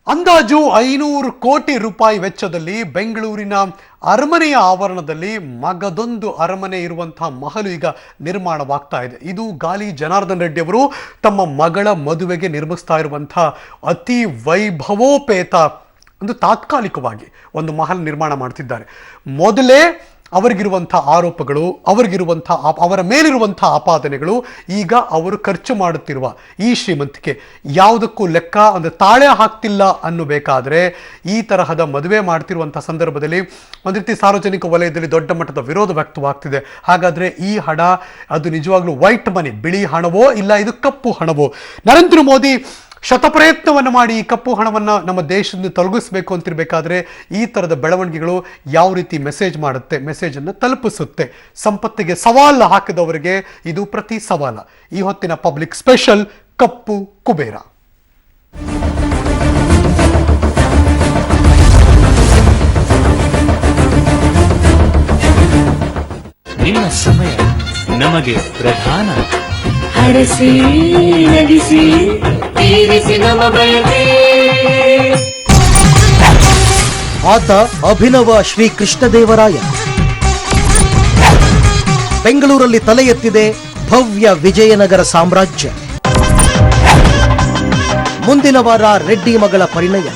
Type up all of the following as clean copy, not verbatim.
ಅಂದಾಜು 500 ಕೋಟಿ ರೂಪಾಯಿ ವೆಚ್ಚದಲ್ಲಿ ಬೆಂಗಳೂರಿನ ಅರಮನೆಯ ಆವರಣದಲ್ಲಿ ಮಗದೊಂದು ಅರಮನೆ ಇರುವಂತಹ ಮಹಲು ಈಗ ನಿರ್ಮಾಣವಾಗ್ತಾ ಇದೆ. ಇದು ಗಾಲಿ ಜನಾರ್ದನ್ ರೆಡ್ಡಿ ಅವರು ತಮ್ಮ ಮಗಳ ಮದುವೆಗೆ ನಿರ್ಮಿಸ್ತಾ ಇರುವಂತಹ ಅತಿ ವೈಭವೋಪೇತ ಒಂದು ತಾತ್ಕಾಲಿಕವಾಗಿ ಒಂದು ಮಹಲ್ ನಿರ್ಮಾಣ ಮಾಡ್ತಿದ್ದಾರೆ. ಮೊದಲೇ ಅವರಿಗಿರುವಂಥ ಆರೋಪಗಳು, ಅವರ ಮೇಲಿರುವಂಥ ಆಪಾದನೆಗಳು, ಈಗ ಅವರು ಖರ್ಚು ಮಾಡುತ್ತಿರುವ ಈ ಶ್ರೀಮಂತಿಕೆ ಯಾವುದಕ್ಕೂ ಲೆಕ್ಕ ಅಂದರೆ ತಾಳೆ ಹಾಕ್ತಿಲ್ಲ ಅನ್ನಬೇಕಾದ್ರೆ ಈ ತರಹದ ಮದುವೆ ಮಾಡ್ತಿರುವಂಥ ಸಂದರ್ಭದಲ್ಲಿ ಒಂದು ರೀತಿ ಸಾರ್ವಜನಿಕ ವಲಯದಲ್ಲಿ ದೊಡ್ಡ ಮಟ್ಟದ ವಿರೋಧ ವ್ಯಕ್ತವಾಗ್ತಿದೆ. ಹಾಗಾದರೆ ಈ ಹಣ ಅದು ನಿಜವಾಗ್ಲೂ ವೈಟ್ ಮನಿ, ಬಿಳಿ ಹಣವೋ ಇಲ್ಲ ಇದು ಕಪ್ಪು ಹಣವೋ? ನರೇಂದ್ರ ಮೋದಿ ಶತಪ್ರಯತ್ನವನ್ನು ಮಾಡಿ ಈ ಕಪ್ಪು ಹಣವನ್ನು ನಮ್ಮ ದೇಶದಿಂದ ತೊಲಗಿಸಬೇಕು ಅಂತಿರಬೇಕಾದ್ರೆ ಈ ಥರದ ಬೆಳವಣಿಗೆಗಳು ಯಾವ ರೀತಿ ಮೆಸೇಜನ್ನು ತಲುಪಿಸುತ್ತೆ? ಸಂಪತ್ತಿಗೆ ಸವಾಲು ಹಾಕಿದವರಿಗೆ ಇದು ಪ್ರತಿ ಸವಾಲ. ಈ ಹೊತ್ತಿನ ಪಬ್ಲಿಕ್ ಸ್ಪೆಷಲ್ ಕಪ್ಪು ಕುಬೇರ. ನಿನ್ನ ಸಮಯ ನಮಗೆ ಪ್ರಧಾನ. ಹರಸಿ ನಗಿಸಿ ತೀರಿಸಿ ನಮ ಬಯಕೆ. ಆತ ಅಭಿನವ ಶ್ರೀ ಕೃಷ್ಣದೇವರಾಯ. ಬೆಂಗಳೂರಲ್ಲಿ ತಲೆ ಎತ್ತಿದೆ ಭವ್ಯ ವಿಜಯನಗರ ಸಾಮ್ರಾಜ್ಯ. ಮುಂದಿನ ವಾರ ರೆಡ್ಡಿ ಮಗಳ ಪರಿಣಯ.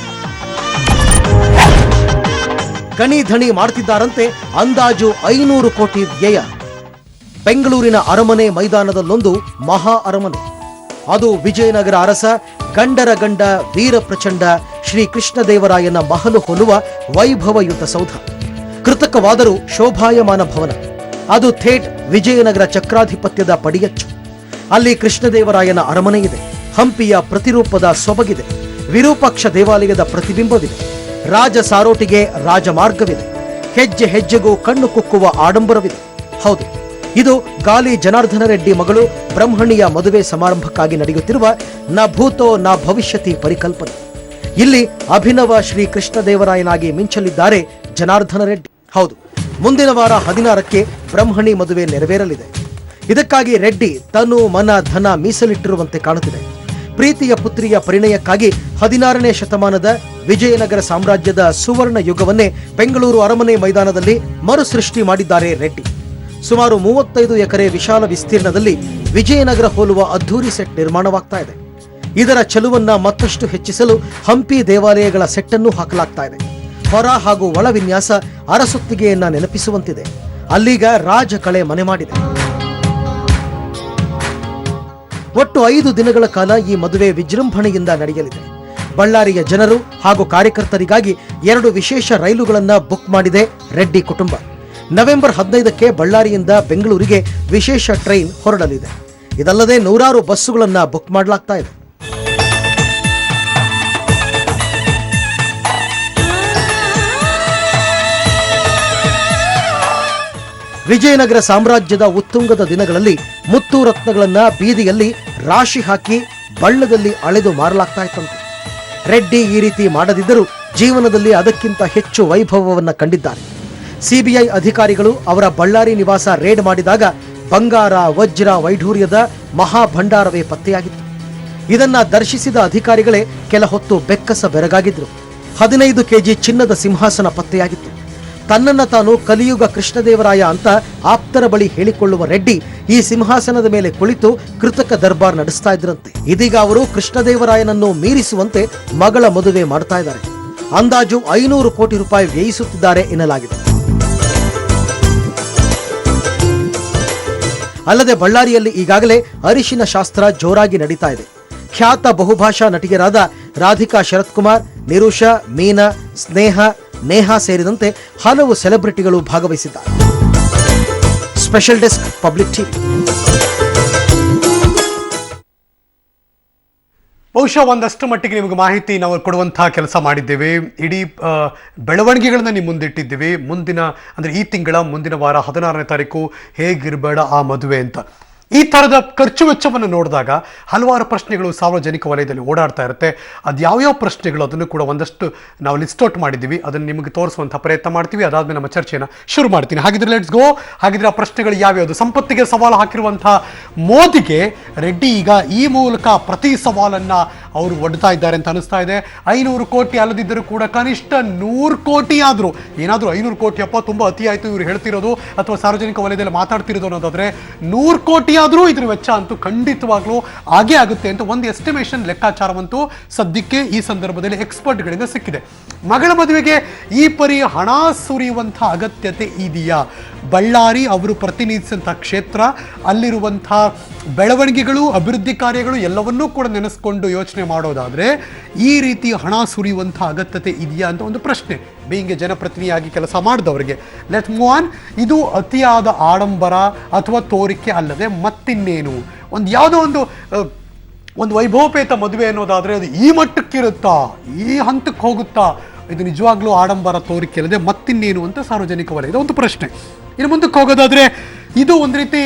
ಗಣಿ ಧಣಿ ಮಾಡ್ತಿದ್ದಾರಂತೆ ಅಂದಾಜು 500 ಕೋಟಿ ವ್ಯಯ. ಬೆಂಗಳೂರಿನ ಅರಮನೆ ಮೈದಾನದಲ್ಲೊಂದು ಮಹಾ ಅರಮನೆ. ಅದು ವಿಜಯನಗರ ಅರಸ ಗಂಡರ ಗಂಡ ವೀರ ಪ್ರಚಂಡ ಶ್ರೀ ಕೃಷ್ಣದೇವರಾಯನ ಮಹಲು ಹೋಲುವ ವೈಭವಯುತ ಸೌಧ. ಕೃತಕವಾದರೂ ಶೋಭಾಯಮಾನ ಭವನ. ಅದು ಥೇಟ್ ವಿಜಯನಗರ ಚಕ್ರಾಧಿಪತ್ಯದ ಪಡಿಯಚ್ಚು. ಅಲ್ಲಿ ಕೃಷ್ಣದೇವರಾಯನ ಅರಮನೆ ಇದೆ. ಹಂಪಿಯ ಪ್ರತಿರೂಪದ ಸೊಬಗಿದೆ. ವಿರೂಪಾಕ್ಷ ದೇವಾಲಯದ ಪ್ರತಿಬಿಂಬವಿದೆ. ರಾಜ ಸಾರೋಟಿಗೆ ರಾಜಮಾರ್ಗವಿದೆ. ಹೆಜ್ಜೆ ಹೆಜ್ಜೆಗೂ ಕಣ್ಣು ಕುಕ್ಕುವ ಆಡಂಬರವಿದೆ. ಹೌದು, ಇದು ಗಾಲಿ ಜನಾರ್ದನ ರೆಡ್ಡಿ ಮಗಳು ಬ್ರಹ್ಮಣಿಯ ಮದುವೆ ಸಮಾರಂಭಕ್ಕಾಗಿ ನಡೆಯುತ್ತಿರುವ ನ ಭೂತೋ ನ ಭವಿಷ್ಯತಿ ಪರಿಕಲ್ಪನೆ. ಇಲ್ಲಿ ಅಭಿನವ ಶ್ರೀ ಕೃಷ್ಣದೇವರಾಯನಾಗಿ ಮಿಂಚಲಿದ್ದಾರೆ ಜನಾರ್ದನ ರೆಡ್ಡಿ. ಹೌದು, ಮುಂದಿನ ವಾರ 16ಕ್ಕೆ ಬ್ರಹ್ಮಣಿ ಮದುವೆ ನೆರವೇರಲಿದೆ. ಇದಕ್ಕಾಗಿ ರೆಡ್ಡಿ ತನು ಮನ ಧನ ಮೀಸಲಿಟ್ಟಿರುವಂತೆ ಕಾಣುತ್ತಿದೆ. ಪ್ರೀತಿಯ ಪುತ್ರಿಯ ಪರಿಣಯಕ್ಕಾಗಿ 16ನೇ ಶತಮಾನದ ವಿಜಯನಗರ ಸಾಮ್ರಾಜ್ಯದ ಸುವರ್ಣ ಯುಗವನ್ನೇ ಬೆಂಗಳೂರು ಅರಮನೆ ಮೈದಾನದಲ್ಲಿ ಮರುಸೃಷ್ಟಿ ಮಾಡಿದ್ದಾರೆ ರೆಡ್ಡಿ. ಸುಮಾರು 35 ಎಕರೆ ವಿಶಾಲ ವಿಸ್ತೀರ್ಣದಲ್ಲಿ ವಿಜಯನಗರ ಹೋಲುವ ಅದ್ಧೂರಿ ಸೆಟ್ ನಿರ್ಮಾಣವಾಗ್ತಾ ಇದೆ. ಇದರ ಚೆಲುವನ್ನ ಮತ್ತಷ್ಟು ಹೆಚ್ಚಿಸಲು ಹಂಪಿ ದೇವಾಲಯಗಳ ಸೆಟ್ಟನ್ನು ಹಾಕಲಾಗ್ತಾ ಇದೆ. ಹೊರ ಹಾಗೂ ಒಳ ವಿನ್ಯಾಸ ಅರಸೊತ್ತಿಗೆಯನ್ನ ನೆನಪಿಸುವಂತಿದೆ. ಅಲ್ಲೀಗ ರಾಜಕಳೆ ಮನೆ ಮಾಡಿದೆ. ಒಟ್ಟು 5 ದಿನಗಳ ಕಾಲ ಈ ಮದುವೆ ವಿಜೃಂಭಣೆಯಿಂದ ನಡೆಯಲಿದೆ. ಬಳ್ಳಾರಿಯ ಜನರು ಹಾಗೂ ಕಾರ್ಯಕರ್ತರಿಗಾಗಿ 2 ವಿಶೇಷ ರೈಲುಗಳನ್ನು ಬುಕ್ ಮಾಡಿದೆ ರೆಡ್ಡಿ ಕುಟುಂಬ. ನವೆಂಬರ್ 15ಕ್ಕೆ ಬಳ್ಳಾರಿಯಿಂದ ಬೆಂಗಳೂರಿಗೆ ವಿಶೇಷ ಟ್ರೈನ್ ಹೊರಡಲಿದೆ. ಇದಲ್ಲದೆ 100 ಬಸ್ಸುಗಳನ್ನು ಬುಕ್ ಮಾಡಲಾಗ್ತಾ ಇದೆ. ವಿಜಯನಗರ ಸಾಮ್ರಾಜ್ಯದ ಉತ್ತುಂಗದ ದಿನಗಳಲ್ಲಿ ಮುತ್ತು ರತ್ನಗಳನ್ನ ಬೀದಿಯಲ್ಲಿ ರಾಶಿ ಹಾಕಿ ಬಳ್ಳದಲ್ಲಿ ಅಳೆದು ಮಾರಲಾಗ್ತಾ ಇತ್ತಂತೆ. ರೆಡ್ಡಿ ಈ ರೀತಿ ಮಾಡದಿದ್ದರೂ ಜೀವನದಲ್ಲಿ ಅದಕ್ಕಿಂತ ಹೆಚ್ಚು ವೈಭವವನ್ನು ಕಂಡಿದ್ದಾರೆ. ಸಿಬಿಐ ಅಧಿಕಾರಿಗಳು ಅವರ ಬಳ್ಳಾರಿ ನಿವಾಸ ರೇಡ್ ಮಾಡಿದಾಗ ಬಂಗಾರ, ವಜ್ರ, ವೈಢೂರ್ಯದ ಮಹಾಭಂಡಾರವೇ ಪತ್ತೆಯಾಗಿತ್ತು. ಇದನ್ನ ದರ್ಶಿಸಿದ ಅಧಿಕಾರಿಗಳೇ ಕೆಲ ಹೊತ್ತು ಬೆಕ್ಕಸ ಬೆರಗಾಗಿದ್ರು. 15 ಕೆಜಿ ಚಿನ್ನದ ಸಿಂಹಾಸನ ಪತ್ತೆಯಾಗಿತ್ತು. ತನ್ನನ್ನ ತಾನು ಕಲಿಯುಗ ಕೃಷ್ಣದೇವರಾಯ ಅಂತ ಆಪ್ತರ ಬಳಿ ಹೇಳಿಕೊಳ್ಳುವ ರೆಡ್ಡಿ ಈ ಸಿಂಹಾಸನದ ಮೇಲೆ ಕುಳಿತು ಕೃತಕ ದರ್ಬಾರ್ ನಡೆಸ್ತಾ ಇದ್ರಂತೆ. ಇದೀಗ ಅವರು ಕೃಷ್ಣದೇವರಾಯನನ್ನು ಮೀರಿಸುವಂತೆ ಮಗಳ ಮದುವೆ ಮಾಡ್ತಾ ಇದ್ದಾರೆ. ಅಂದಾಜು 500 ಕೋಟಿ ರೂಪಾಯಿ ವ್ಯಯಿಸುತ್ತಿದ್ದಾರೆ ಎನ್ನಲಾಗಿದೆ. ಅಲ್ಲದೆ ಬಳ್ಳಾರಿಯಲ್ಲಿ ಈಗಾಗಲೇ ಅರಿಶಿನ ಶಾಸ್ತ್ರ ಜೋರಾಗಿ ನಡೀತಾ ಇದೆ. ಖ್ಯಾತ ಬಹುಭಾಷಾ ನಟಿಯರಾದ ರಾಧಿಕಾ ಶರತ್ ಕುಮಾರ್, ನಿರುಷಾ, ಮೀನಾ, ಸ್ನೇಹ, ನೇಹಾ ಸೇರಿದಂತೆ ಹಲವು ಸೆಲೆಬ್ರಿಟಿಗಳು ಭಾಗವಹಿಸಿದ್ದಾರೆ. Special desk public TV. ಬಹುಶಃ ಒಂದಷ್ಟು ಮಟ್ಟಿಗೆ ನಿಮಗೆ ಮಾಹಿತಿ ನಾವು ಕೊಡುವಂತಹ ಕೆಲಸ ಮಾಡಿದ್ದೇವೆ. ಇಡೀ ಬೆಳವಣಿಗೆಗಳನ್ನ ನಿಮ್ಮ ಮುಂದಿಟ್ಟಿದ್ದೀವಿ. ಮುಂದಿನ ಅಂದರೆ ಈ ತಿಂಗಳ ಮುಂದಿನ ವಾರ 16ನೇ ತಾರೀಕು ಹೇಗಿರಬೇಡ ಆ ಮದುವೆ ಅಂತ. ಈ ಥರದ ಖರ್ಚು ವೆಚ್ಚವನ್ನು ನೋಡಿದಾಗ ಹಲವಾರು ಪ್ರಶ್ನೆಗಳು ಸಾರ್ವಜನಿಕ ವಲಯದಲ್ಲಿ ಓಡಾಡ್ತಾ ಇರುತ್ತೆ. ಅದು ಯಾವ್ಯಾವ ಪ್ರಶ್ನೆಗಳು ಅದನ್ನು ಕೂಡ ಒಂದಷ್ಟು ನಾವು ಲಿಸ್ಟ್ ಔಟ್ ಮಾಡಿದ್ದೀವಿ, ಅದನ್ನು ನಿಮಗೆ ತೋರಿಸುವಂಥ ಪ್ರಯತ್ನ ಮಾಡ್ತೀವಿ. ಅದಾದ್ಮೇಲೆ ನಮ್ಮ ಚರ್ಚೆಯನ್ನು ಶುರು ಮಾಡ್ತೀನಿ. ಹಾಗಿದ್ರೆ ಲೆಟ್ಸ್ ಗೋ. ಹಾಗಿದ್ರೆ ಆ ಪ್ರಶ್ನೆಗಳು ಯಾವ್ಯಾವುದು? ಸಂಪತ್ತಿಗೆ ಸವಾಲು ಹಾಕಿರುವಂಥ ಮೋದಿಗೆ ರೆಡ್ಡಿ ಈಗ ಈ ಮೂಲಕ ಪ್ರತಿ ಸವಾಲನ್ನು ಅವರು ಒಡ್ತಾ ಇದ್ದಾರೆ ಅಂತ ಅನಿಸ್ತಾ ಇದೆ. 500 ಕೋಟಿ ಅಲ್ಲದಿದ್ದರೂ ಕೂಡ ಕನಿಷ್ಠ 100 ಕೋಟಿ ಆದರೂ, ಏನಾದರೂ 500 ಕೋಟಿ ಅಪ್ಪ ತುಂಬ ಅತಿ ಆಯಿತು ಇವರು ಹೇಳ್ತಿರೋದು ಅಥವಾ ಸಾರ್ವಜನಿಕ ವಲಯದಲ್ಲಿ ಮಾತಾಡ್ತಿರೋದು ಅನ್ನೋದಾದರೆ 100 ಕೋಟಿ ಆದರೂ ಇದ್ರ ವೆಚ್ಚ ಅಂತೂ ಖಂಡಿತವಾಗ್ಲೂ ಆಗೇ ಆಗುತ್ತೆ ಅಂತ ಒಂದು ಎಸ್ಟಿಮೇಷನ್ ಲೆಕ್ಕಾಚಾರವಂತೂ ಸದ್ಯಕ್ಕೆ ಈ ಸಂದರ್ಭದಲ್ಲಿ ಎಕ್ಸ್ಪರ್ಟ್ಗಳಿಂದ ಸಿಕ್ಕಿದೆ. ಮಗಳ ಮದುವೆಗೆ ಈ ಪರಿ ಹಣ ಸುರಿಯುವಂಥ ಅಗತ್ಯತೆ ಇದೆಯಾ? ಬಳ್ಳಾರಿ ಅವರು ಪ್ರತಿನಿಧಿಸಿದಂಥ ಕ್ಷೇತ್ರ, ಅಲ್ಲಿರುವಂಥ ಬೆಳವಣಿಗೆಗಳು, ಅಭಿವೃದ್ಧಿ ಕಾರ್ಯಗಳು ಎಲ್ಲವನ್ನೂ ಕೂಡ ನೆನೆಸ್ಕೊಂಡು ಯೋಚನೆ ಮಾಡೋದಾದರೆ ಈ ರೀತಿ ಹಣ ಸುರಿಯುವಂಥ ಅಗತ್ಯತೆ ಇದೆಯಾ ಅಂತ ಒಂದು ಪ್ರಶ್ನೆ. ಬೀಯಿಂಗ್ ಜನಪ್ರತಿನಿಧಿಯಾಗಿ ಕೆಲಸ ಮಾಡಿದವರಿಗೆ ಲೆಟ್ ಮೂವ್ ಆನ್. ಇದು ಅತಿಯಾದ ಆಡಂಬರ ಅಥವಾ ತೋರಿಕೆ ಅಲ್ಲದೆ ಮತ್ತಿನ್ನೇನು? ಒಂದು ಯಾವುದೋ ಒಂದು ವೈಭವಪೇತ ಮದುವೆ ಅನ್ನೋದಾದರೆ ಅದು ಈ ಮಟ್ಟಕ್ಕಿರುತ್ತಾ, ಈ ಹಂತಕ್ಕೆ ಹೋಗುತ್ತಾ? ಇದು ನಿಜವಾಗ್ಲೂ ಆಡಂಬರ ತೋರಿಕೆ ಅಲ್ಲದೆ ಮತ್ತಿನ್ನೇನು ಅಂತ ಸಾರ್ವಜನಿಕ ವಲಯದ ಒಂದು ಪ್ರಶ್ನೆ. ಇನ್ನು ಮುಂದಕ್ಕೆ ಹೋಗೋದಾದರೆ ಇದು ಒಂದು ರೀತಿ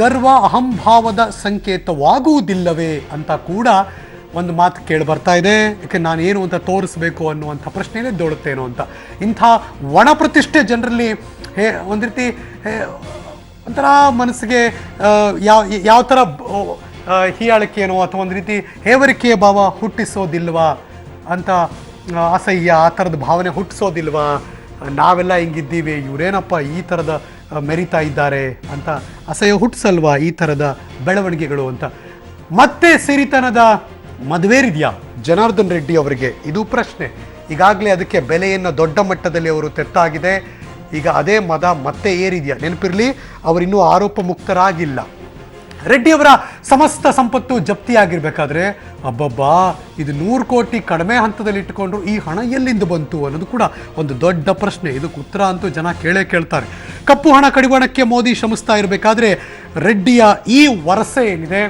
ಗರ್ವ ಅಹಂಭಾವದ ಸಂಕೇತವಾಗುವುದಿಲ್ಲವೇ ಅಂತ ಕೂಡ ಒಂದು ಮಾತು ಕೇಳಿ ಬರ್ತಾ ಇದೆ. ಯಾಕೆ ನಾನು ಏನು ಅಂತ ತೋರಿಸ್ಬೇಕು ಅನ್ನುವಂಥ ಪ್ರಶ್ನೆಯೇ ದೊಡುತ್ತೇನೋ ಅಂತ. ಇಂಥ ಒಣ ಪ್ರತಿಷ್ಠೆ ಜನರಲ್ಲಿ ಒಂದು ರೀತಿ ಒಂಥರ ಮನಸ್ಸಿಗೆ ಯಾವ ಥರ ಹೀಯಾಳಿಕೆನೋ ಅಥವಾ ಒಂದು ರೀತಿ ಹೇವರಿಕೆಯ ಭಾವ ಹುಟ್ಟಿಸೋದಿಲ್ವಾ ಅಂತ, ಅಸಹ್ಯ ಆ ಥರದ ಭಾವನೆ ಹುಟ್ಟಿಸೋದಿಲ್ವಾ? ನಾವೆಲ್ಲ ಹಿಂಗಿದ್ದೀವಿ, ಇವರೇನಪ್ಪ ಈ ಥರದ ಮೆರಿತಾ ಇದ್ದಾರೆ ಅಂತ ಅಸಹ್ಯ ಹುಟ್ಟಿಸಲ್ವಾ ಈ ಥರದ ಬೆಳವಣಿಗೆಗಳು ಅಂತ? ಮತ್ತೆ ಸಿರಿತನದ ಮದುವೆರಿದೆಯಾ ಜನಾರ್ದನ್ ರೆಡ್ಡಿ ಅವರಿಗೆ? ಇದು ಪ್ರಶ್ನೆ. ಈಗಾಗಲೇ ಅದಕ್ಕೆ ಬೆಲೆಯನ್ನು ದೊಡ್ಡ ಮಟ್ಟದಲ್ಲಿ ಅವರು ತೆತ್ತಾಗಿದೆ. ಈಗ ಅದೇ ಮದ ಮತ್ತೆ ಏರಿದೆಯಾ? ನೆನಪಿರಲಿ, ಅವರಿನ್ನೂ ಆರೋಪ ಮುಕ್ತರಾಗಿಲ್ಲ. ರೆಡ್ಡಿ ಅವರ ಸಮಸ್ತ ಸಂಪತ್ತು ಜಪ್ತಿಯಾಗಿರ್ಬೇಕಾದ್ರೆ ಅಬ್ಬಬ್ಬಾ ಇದು 100 ಕೋಟಿ ಕಡಿಮೆ ಹಂತದಲ್ಲಿ ಇಟ್ಟುಕೊಂಡ್ರು ಈ ಹಣ ಎಲ್ಲಿಂದ ಬಂತು ಅನ್ನೋದು ಕೂಡ ಒಂದು ದೊಡ್ಡ ಪ್ರಶ್ನೆ. ಇದಕ್ಕೆ ಉತ್ತರ ಅಂತೂ ಜನ ಕೇಳ್ತಾರೆ. ಕಪ್ಪು ಹಣ ಕಡಿವಾಣಕ್ಕೆ ಮೋದಿ ಶ್ರಮಿಸ್ತಾ ಇರಬೇಕಾದ್ರೆ ರೆಡ್ಡಿಯ ಈ ವರಸೆ ಏನಿದೆ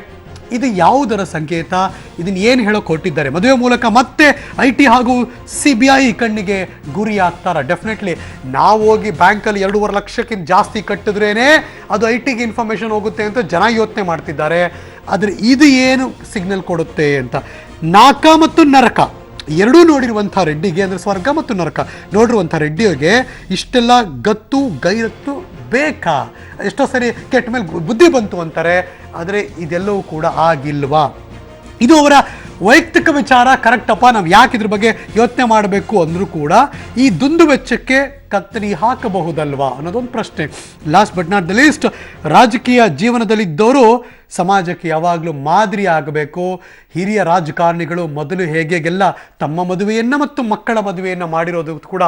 ಇದು ಯಾವುದರ ಸಂಕೇತ? ಇದನ್ನು ಏನು ಹೇಳೋಕೆ ಹೊರಟಿದ್ದಾರೆ? ಮದುವೆ ಮೂಲಕ ಮತ್ತೆ IT ಹಾಗೂ CBI ಕಣ್ಣಿಗೆ ಗುರಿ ಆಗ್ತಾರ? ಡೆಫಿನೆಟ್ಲಿ ನಾವು ಹೋಗಿ ಬ್ಯಾಂಕಲ್ಲಿ 2.5 ಲಕ್ಷಕ್ಕಿಂತ ಜಾಸ್ತಿ ಕಟ್ಟಿದ್ರೇನೆ ಅದು ITಗೆ ಇನ್ಫಾರ್ಮೇಷನ್ ಹೋಗುತ್ತೆ ಅಂತ ಜನ ಯೋಚನೆ ಮಾಡ್ತಿದ್ದಾರೆ. ಆದರೆ ಇದು ಏನು ಸಿಗ್ನಲ್ ಕೊಡುತ್ತೆ ಅಂತ? ನಾಕ ಮತ್ತು ನರಕ ಎರಡೂ ನೋಡಿರುವಂಥ ರೆಡ್ಡಿಗೆ, ಅಂದರೆ ಸ್ವರ್ಗ ಮತ್ತು ನರಕ ನೋಡಿರುವಂಥ ರೆಡ್ಡಿಗೆ ಇಷ್ಟೆಲ್ಲ ಗತ್ತು ಗೈರತ್ತು ಬೇಕಾ? ಎಷ್ಟೋ ಸರಿ ಕೆಟ್ಟ ಮೇಲೆ ಬುದ್ಧಿ ಬಂತು ಅಂತಾರೆ, ಆದರೆ ಇದೆಲ್ಲವೂ ಕೂಡ ಆಗಿಲ್ವಾ? ಇದು ಅವರ ವೈಯಕ್ತಿಕ ವಿಚಾರ, ಕರೆಕ್ಟಪ್ಪ. ನಾವು ಯಾಕೆ ಇದ್ರ ಬಗ್ಗೆ ಯೋಚನೆ ಮಾಡಬೇಕು ಅಂದರೂ ಕೂಡ ಈ ದುಂದು ವೆಚ್ಚಕ್ಕೆ ಕತ್ತರಿ ಹಾಕಬಹುದಲ್ವಾ ಅನ್ನೋದೊಂದು ಪ್ರಶ್ನೆ. Last but not the least, ರಾಜಕೀಯ ಜೀವನದಲ್ಲಿದ್ದವರು ಸಮಾಜಕ್ಕೆ ಯಾವಾಗಲೂ ಮಾದರಿ ಆಗಬೇಕು. ಹಿರಿಯ ರಾಜಕಾರಣಿಗಳು ಮೊದಲು ಹೇಗೆಲ್ಲ ತಮ್ಮ ಮದುವೆಯನ್ನು ಮತ್ತು ಮಕ್ಕಳ ಮದುವೆಯನ್ನು ಮಾಡಿರೋದು ಕೂಡ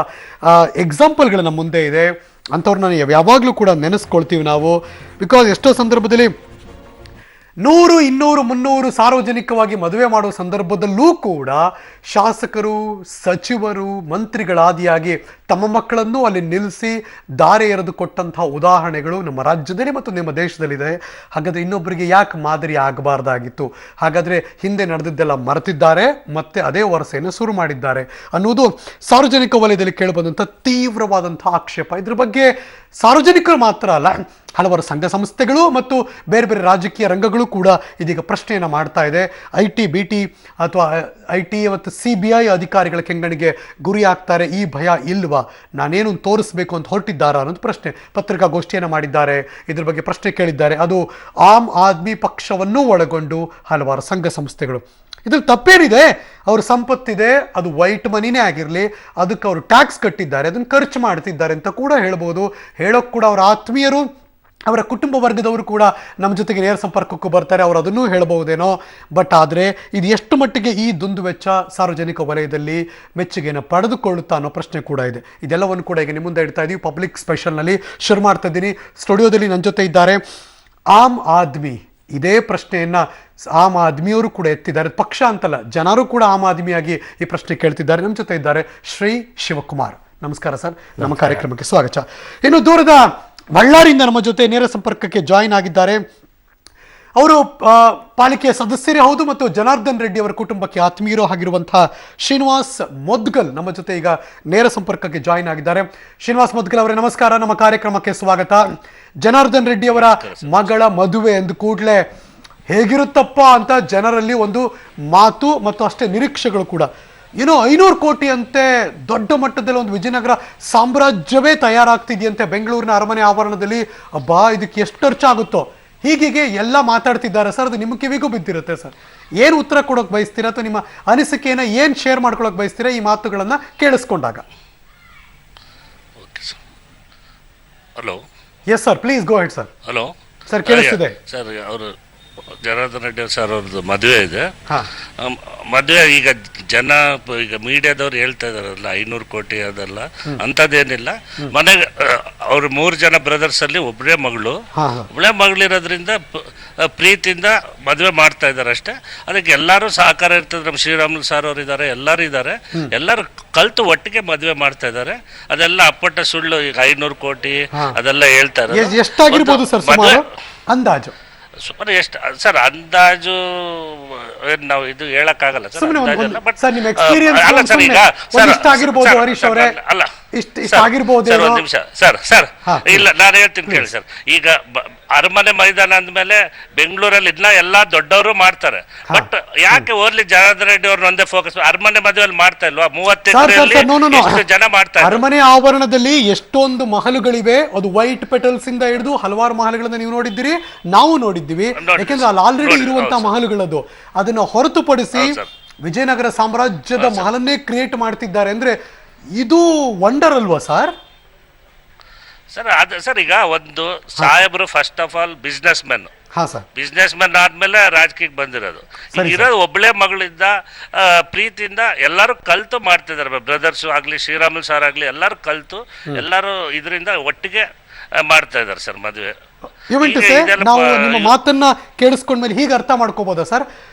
ಎಕ್ಸಾಂಪಲ್ಗಳು ನಮ್ಮ ಮುಂದೆ ಇದೆ. ಅಂಥವ್ರನ್ನ ಯಾವಾಗಲೂ ಕೂಡ ನೆನೆಸ್ಕೊಳ್ತೀವಿ ನಾವು. ಬಿಕಾಸ್ ಎಷ್ಟೋ ಸಂದರ್ಭದಲ್ಲಿ 100, 200, 300 ಸಾರ್ವಜನಿಕವಾಗಿ ಮದುವೆ ಮಾಡುವ ಸಂದರ್ಭದಲ್ಲೂ ಕೂಡ ಶಾಸಕರು, ಸಚಿವರು, ಮಂತ್ರಿಗಳಾದಿಯಾಗಿ ತಮ್ಮ ಮಕ್ಕಳನ್ನು ಅಲ್ಲಿ ನಿಲ್ಲಿಸಿ ದಾರಿ ಎರೆದು ಕೊಟ್ಟಂಥ ಉದಾಹರಣೆಗಳು ನಮ್ಮ ರಾಜ್ಯದಲ್ಲಿ ಮತ್ತು ನಿಮ್ಮ ದೇಶದಲ್ಲಿದೆ. ಹಾಗಾದರೆ ಇನ್ನೊಬ್ಬರಿಗೆ ಯಾಕೆ ಮಾದರಿ ಆಗಬಾರ್ದಾಗಿತ್ತು? ಹಾಗಾದರೆ ಹಿಂದೆ ನಡೆದಿದ್ದೆಲ್ಲ ಮರೆತಿದ್ದಾರೆ, ಮತ್ತೆ ಅದೇ ವರಸೆಯನ್ನು ಶುರು ಮಾಡಿದ್ದಾರೆ ಅನ್ನೋದು ಸಾರ್ವಜನಿಕ ವಲಯದಲ್ಲಿ ಕೇಳಿಬಂದಂಥ ತೀವ್ರವಾದಂಥ ಆಕ್ಷೇಪ. ಇದ್ರ ಬಗ್ಗೆ ಸಾರ್ವಜನಿಕರು ಮಾತ್ರ ಅಲ್ಲ, ಹಲವಾರು ಸಂಘ ಸಂಸ್ಥೆಗಳು ಮತ್ತು ಬೇರೆ ಬೇರೆ ರಾಜಕೀಯ ರಂಗಗಳು ಕೂಡ ಇದೀಗ ಪ್ರಶ್ನೆಯನ್ನು ಮಾಡ್ತಾ ಇದೆ. IT, BT ಅಥವಾ IT ಮತ್ತು CBI ಅಧಿಕಾರಿಗಳ ಕೆಂಗಣಿಗೆ ಗುರಿ ಆಗ್ತಾರೆ. ಈ ಭಯ ಇಲ್ವಾ? ನಾನೇನು ತೋರಿಸ್ಬೇಕು ಅಂತ ಹೊರಟಿದ್ದಾರಾ ಅನ್ನೋದು ಪ್ರಶ್ನೆ. ಪತ್ರಿಕಾಗೋಷ್ಠಿಯನ್ನು ಮಾಡಿದ್ದಾರೆ, ಇದ್ರ ಬಗ್ಗೆ ಪ್ರಶ್ನೆ ಕೇಳಿದ್ದಾರೆ. ಅದು ಆಮ್ ಆದ್ಮಿ ಪಕ್ಷವನ್ನು ಒಳಗೊಂಡು ಹಲವಾರು ಸಂಘ ಸಂಸ್ಥೆಗಳು. ಇದ್ರಲ್ಲಿ ತಪ್ಪೇನಿದೆ? ಅವ್ರ ಸಂಪತ್ತಿದೆ, ಅದು ವೈಟ್ ಮನಿನೇ ಆಗಿರಲಿ, ಅದಕ್ಕೆ ಅವರು ಟ್ಯಾಕ್ಸ್ ಕಟ್ಟಿದ್ದಾರೆ, ಅದನ್ನು ಖರ್ಚು ಮಾಡ್ತಿದ್ದಾರೆ ಅಂತ ಕೂಡ ಹೇಳ್ಬೋದು. ಹೇಳೋಕೆ ಕೂಡ ಅವರ ಆತ್ಮೀಯರು, ಅವರ ಕುಟುಂಬ ವರ್ಗದವರು ಕೂಡ ನಮ್ಮ ಜೊತೆಗೆ ನೇರ ಸಂಪರ್ಕಕ್ಕೂ ಬರ್ತಾರೆ, ಅವರು ಅದನ್ನೂ ಹೇಳ್ಬಹುದೇನೋ. ಬಟ್ ಆದರೆ ಇದು ಎಷ್ಟು ಮಟ್ಟಿಗೆ ಈ ದುಂದು ವೆಚ್ಚ ಸಾರ್ವಜನಿಕ ವಲಯದಲ್ಲಿ ಮೆಚ್ಚುಗೆಯನ್ನು ಪಡೆದುಕೊಳ್ಳುತ್ತಾ ಅನ್ನೋ ಪ್ರಶ್ನೆ ಕೂಡ ಇದೆ. ಇದೆಲ್ಲವನ್ನು ಕೂಡ ಈಗ ನಿಮ್ಮ ಮುಂದೆ ಇಡ್ತಾ ಇದ್ದೀವಿ. ಪಬ್ಲಿಕ್ ಸ್ಪೆಷಲ್ನಲ್ಲಿ ಶುರು ಮಾಡ್ತಾ ಇದ್ದೀನಿ. ಸ್ಟುಡಿಯೋದಲ್ಲಿ ನನ್ನ ಜೊತೆ ಇದ್ದಾರೆ ಆಮ್ ಆದ್ಮಿ. ಇದೇ ಪ್ರಶ್ನೆಯನ್ನು ಆಮ್ ಆದ್ಮಿಯವರು ಕೂಡ ಎತ್ತಿದ್ದಾರೆ. ಪಕ್ಷ ಅಂತಲ್ಲ, ಜನರು ಕೂಡ ಆಮ್ ಆದ್ಮಿಯಾಗಿ ಈ ಪ್ರಶ್ನೆ ಕೇಳ್ತಿದ್ದಾರೆ. ನಮ್ಮ ಜೊತೆ ಇದ್ದಾರೆ ಶ್ರೀ ಶಿವಕುಮಾರ್. ನಮಸ್ಕಾರ ಸರ್, ನಮ್ಮ ಕಾರ್ಯಕ್ರಮಕ್ಕೆ ಸ್ವಾಗತ. ಇನ್ನು ದೂರದ ಬಳ್ಳಾರಿಯಿಂದ ನಮ್ಮ ಜೊತೆ ನೇರ ಸಂಪರ್ಕಕ್ಕೆ ಜಾಯಿನ್ ಆಗಿದ್ದಾರೆ ಅವರು ಪಾಲಿಕೆಯ ಸದಸ್ಯರೇ ಹೌದು ಮತ್ತು ಜನಾರ್ದನ್ ರೆಡ್ಡಿ ಅವರ ಕುಟುಂಬಕ್ಕೆ ಆತ್ಮೀಯರು ಆಗಿರುವಂತಹ ಶ್ರೀನಿವಾಸ್ ಮೊದ್ಗಲ್ ನಮ್ಮ ಜೊತೆ ಈಗ ನೇರ ಸಂಪರ್ಕಕ್ಕೆ ಜಾಯಿನ್ ಆಗಿದ್ದಾರೆ. ಶ್ರೀನಿವಾಸ್ ಮೊದ್ಗಲ್ ಅವರೇ ನಮಸ್ಕಾರ, ನಮ್ಮ ಕಾರ್ಯಕ್ರಮಕ್ಕೆ ಸ್ವಾಗತ. ಜನಾರ್ದನ್ ರೆಡ್ಡಿ ಅವರ ಮಗಳ ಮದುವೆ ಎಂದ ಕೂಡಲೇ ಹೇಗಿರುತ್ತಪ್ಪ ಅಂತ ಜನರಲ್ಲಿ ಒಂದು ಮಾತು ಮತ್ತು ಅಷ್ಟೇ ನಿರೀಕ್ಷೆಗಳು ಕೂಡ. 500 ಕೋಟಿ ಅಂತೆ ದೊಡ್ಡ ಮಟ್ಟದಲ್ಲಿ ಒಂದು ವಿಜಯನಗರ ಸಾಮ್ರಾಜ್ಯವೇ ತಯಾರಾಗ್ತಿದೆಯಂತೆ ಬೆಂಗಳೂರಿನ ಅರಮನೆ ಆವರಣದಲ್ಲಿ. ಅಬ್ಬಾ, ಇದಕ್ಕೆ ಎಷ್ಟು ಖರ್ಚಾಗುತ್ತೋ ಹೀಗೆ ಎಲ್ಲ ಮಾತಾಡ್ತಿದ್ದಾರೆ ಸರ್. ಅದು ನಿಮ್ಮ ಕಿವಿಗೂ ಬಿದ್ದಿರುತ್ತೆ ಸರ್. ಏನು ಉತ್ತರ ಕೊಡೋಕೆ ಬಯಸ್ತೀರಾ ಅಥವಾ ನಿಮ್ಮ ಅನಿಸಿಕೆಯನ್ನು ಏನು ಶೇರ್ ಮಾಡ್ಕೊಳಕ್ ಬಯಸ್ತೀರಾ ಈ ಮಾತುಗಳನ್ನು ಕೇಳಿಸ್ಕೊಂಡಾಗ? Hello. Yes sir, please go ahead sir. Hello sir, ಕೇಳಿಸ್ತಿದೆ ಸರ್. ಅವರು ಜನಾರ್ದನ್ ರೆಡ್ಡಿ ಸರ್ ಅವ್ರದ್ದು ಮದುವೆ ಇದೆ. ಮದುವೆ ಈಗ ಈಗ ಮೀಡಿಯಾದವ್ರು ಹೇಳ್ತಾ ಇದಾರಲ್ಲ 500 ಕೋಟಿ ಅದೆಲ್ಲ ಅಂಥದ್ದೇನಿಲ್ಲ. ಮನೆಗೆ ಅವ್ರು 3 ಜನ ಬ್ರದರ್ಸ್ ಅಲ್ಲಿ ಒಬ್ಬಳೇ ಮಗಳಿರೋದ್ರಿಂದ ಪ್ರೀತಿಯಿಂದ ಮದುವೆ ಮಾಡ್ತಾ ಇದ್ದಾರೆ ಅಷ್ಟೇ. ಅದಕ್ಕೆ ಎಲ್ಲರೂ ಸಹಕಾರ ಇರ್ತದೆ. ನಮ್ಮ ಶ್ರೀರಾಮುಲು ಸರ್ ಅವರು ಇದ್ದಾರೆ, ಎಲ್ಲರೂ ಇದ್ದಾರೆ. ಎಲ್ಲರೂ ಕಲ್ತು ಒಟ್ಟಿಗೆ ಮದುವೆ ಮಾಡ್ತಾ ಇದ್ದಾರೆ. ಅದೆಲ್ಲ ಅಪ್ಪಟ್ಟ ಸುಳ್ಳು. ಈಗ 500 ಕೋಟಿ ಅದೆಲ್ಲ ಹೇಳ್ತಾರೆ. ಎಷ್ಟಾಗಿರ್ಬೋದು ಸರ್ ಅಂದಾಜು? ಸುಮಾರು ಎಷ್ಟು ಸರ್ ಅಂದಾಜು ನಾವು ಇದು ಹೇಳಕ್ಕಾಗಲ್ಲ ಸರ್. ಒಂದ್ ನಿಮಿಷ ಸರ್ ಇಲ್ಲ, ನಾನು ಹೇಳ್ತೀನಿ ಕೇಳಿ ಸರ್. ಈಗ ಅರಮನೆ ಮೈದಾನ ಅಂದ್ಮೇಲೆ ಬೆಂಗಳೂರಲ್ಲಿ ಇದನ್ನ ಎಲ್ಲಾ ದೊಡ್ಡವರು ಮಾಡ್ತಾರೆ. ಬಟ್ ಯಾಕೆ ಓನ್ಲಿ ಜನಾರ್ದನ್ ರೆಡ್ಡಿ ಅವ್ರನ್ನ ಒಂದೇ ಫೋಕಸ್? ಅರಮನೆ ಮದುವೆಯಲ್ಲಿ ಮಾಡ್ತಾ ಇಲ್ವಾ? 30 ಜನ ಮಾಡ್ತಾರೆ. ಅರಮನೆ ಆವರಣದಲ್ಲಿ ಎಷ್ಟೊಂದು ಮಹಲುಗಳಿವೆ. ಅದು ವೈಟ್ ಪೆಟಲ್ಸ್ ಇಂದ ಹಿಡಿದು ಹಲವಾರು ಮಹಲುಗಳನ್ನ ನೀವು ನೋಡಿದ್ದೀರಿ, ನಾವು ನೋಡಿದ್ದೀವಿ. ಯಾಕೆಂದ್ರೆ ಅಲ್ಲಿ ಆಲ್ರೆಡಿ ಇರುವಂತಹ ಮಹಲುಗಳದು. ಅದನ್ನ ಹೊರತುಪಡಿಸಿ ವಿಜಯನಗರ ಸಾಮ್ರಾಜ್ಯದ ಮಹಲನ್ನೇ ಕ್ರಿಯೇಟ್ ಮಾಡ್ತಿದ್ದಾರೆ ಅಂದ್ರೆ ಇದು ವಂಡರ್ ಅಲ್ವಾ ಸರ್? ಸರ್ ಈಗ ಒಂದು ಸಾಹೇಬ್ರು first of all business men ಆದ್ಮೇಲೆ ರಾಜಕೀಯಕ್ಕೆ ಬಂದಿರೋದು. ಇರೋದು ಒಬ್ಬಳೇ ಮಗಳಿಂದ ಪ್ರೀತಿಯಿಂದ ಎಲ್ಲರೂ ಕಲ್ತು ಮಾಡ್ತಿದ್ದಾರೆ. ಬ್ರದರ್ಸ್ ಆಗ್ಲಿ, ಶ್ರೀರಾಮುಲು ಸರ್ ಆಗ್ಲಿ, ಎಲ್ಲರೂ ಕಲ್ತು ಎಲ್ಲರೂ ಇದರಿಂದ ಒಟ್ಟಿಗೆ ಮಾಡ್ತಾ ಇದ್ದಾರೆ ಸರ್ ಮದುವೆ. ನಾವು ನಿಮ್ಮ ಮಾತನ್ನ ಕೇಳಿಸ್ಕೊಂಡ್ಮೇಲೆ ಹೀಗೆ ಅರ್ಥ ಮಾಡ್ಕೋಬಹುದಾ ಸರ್?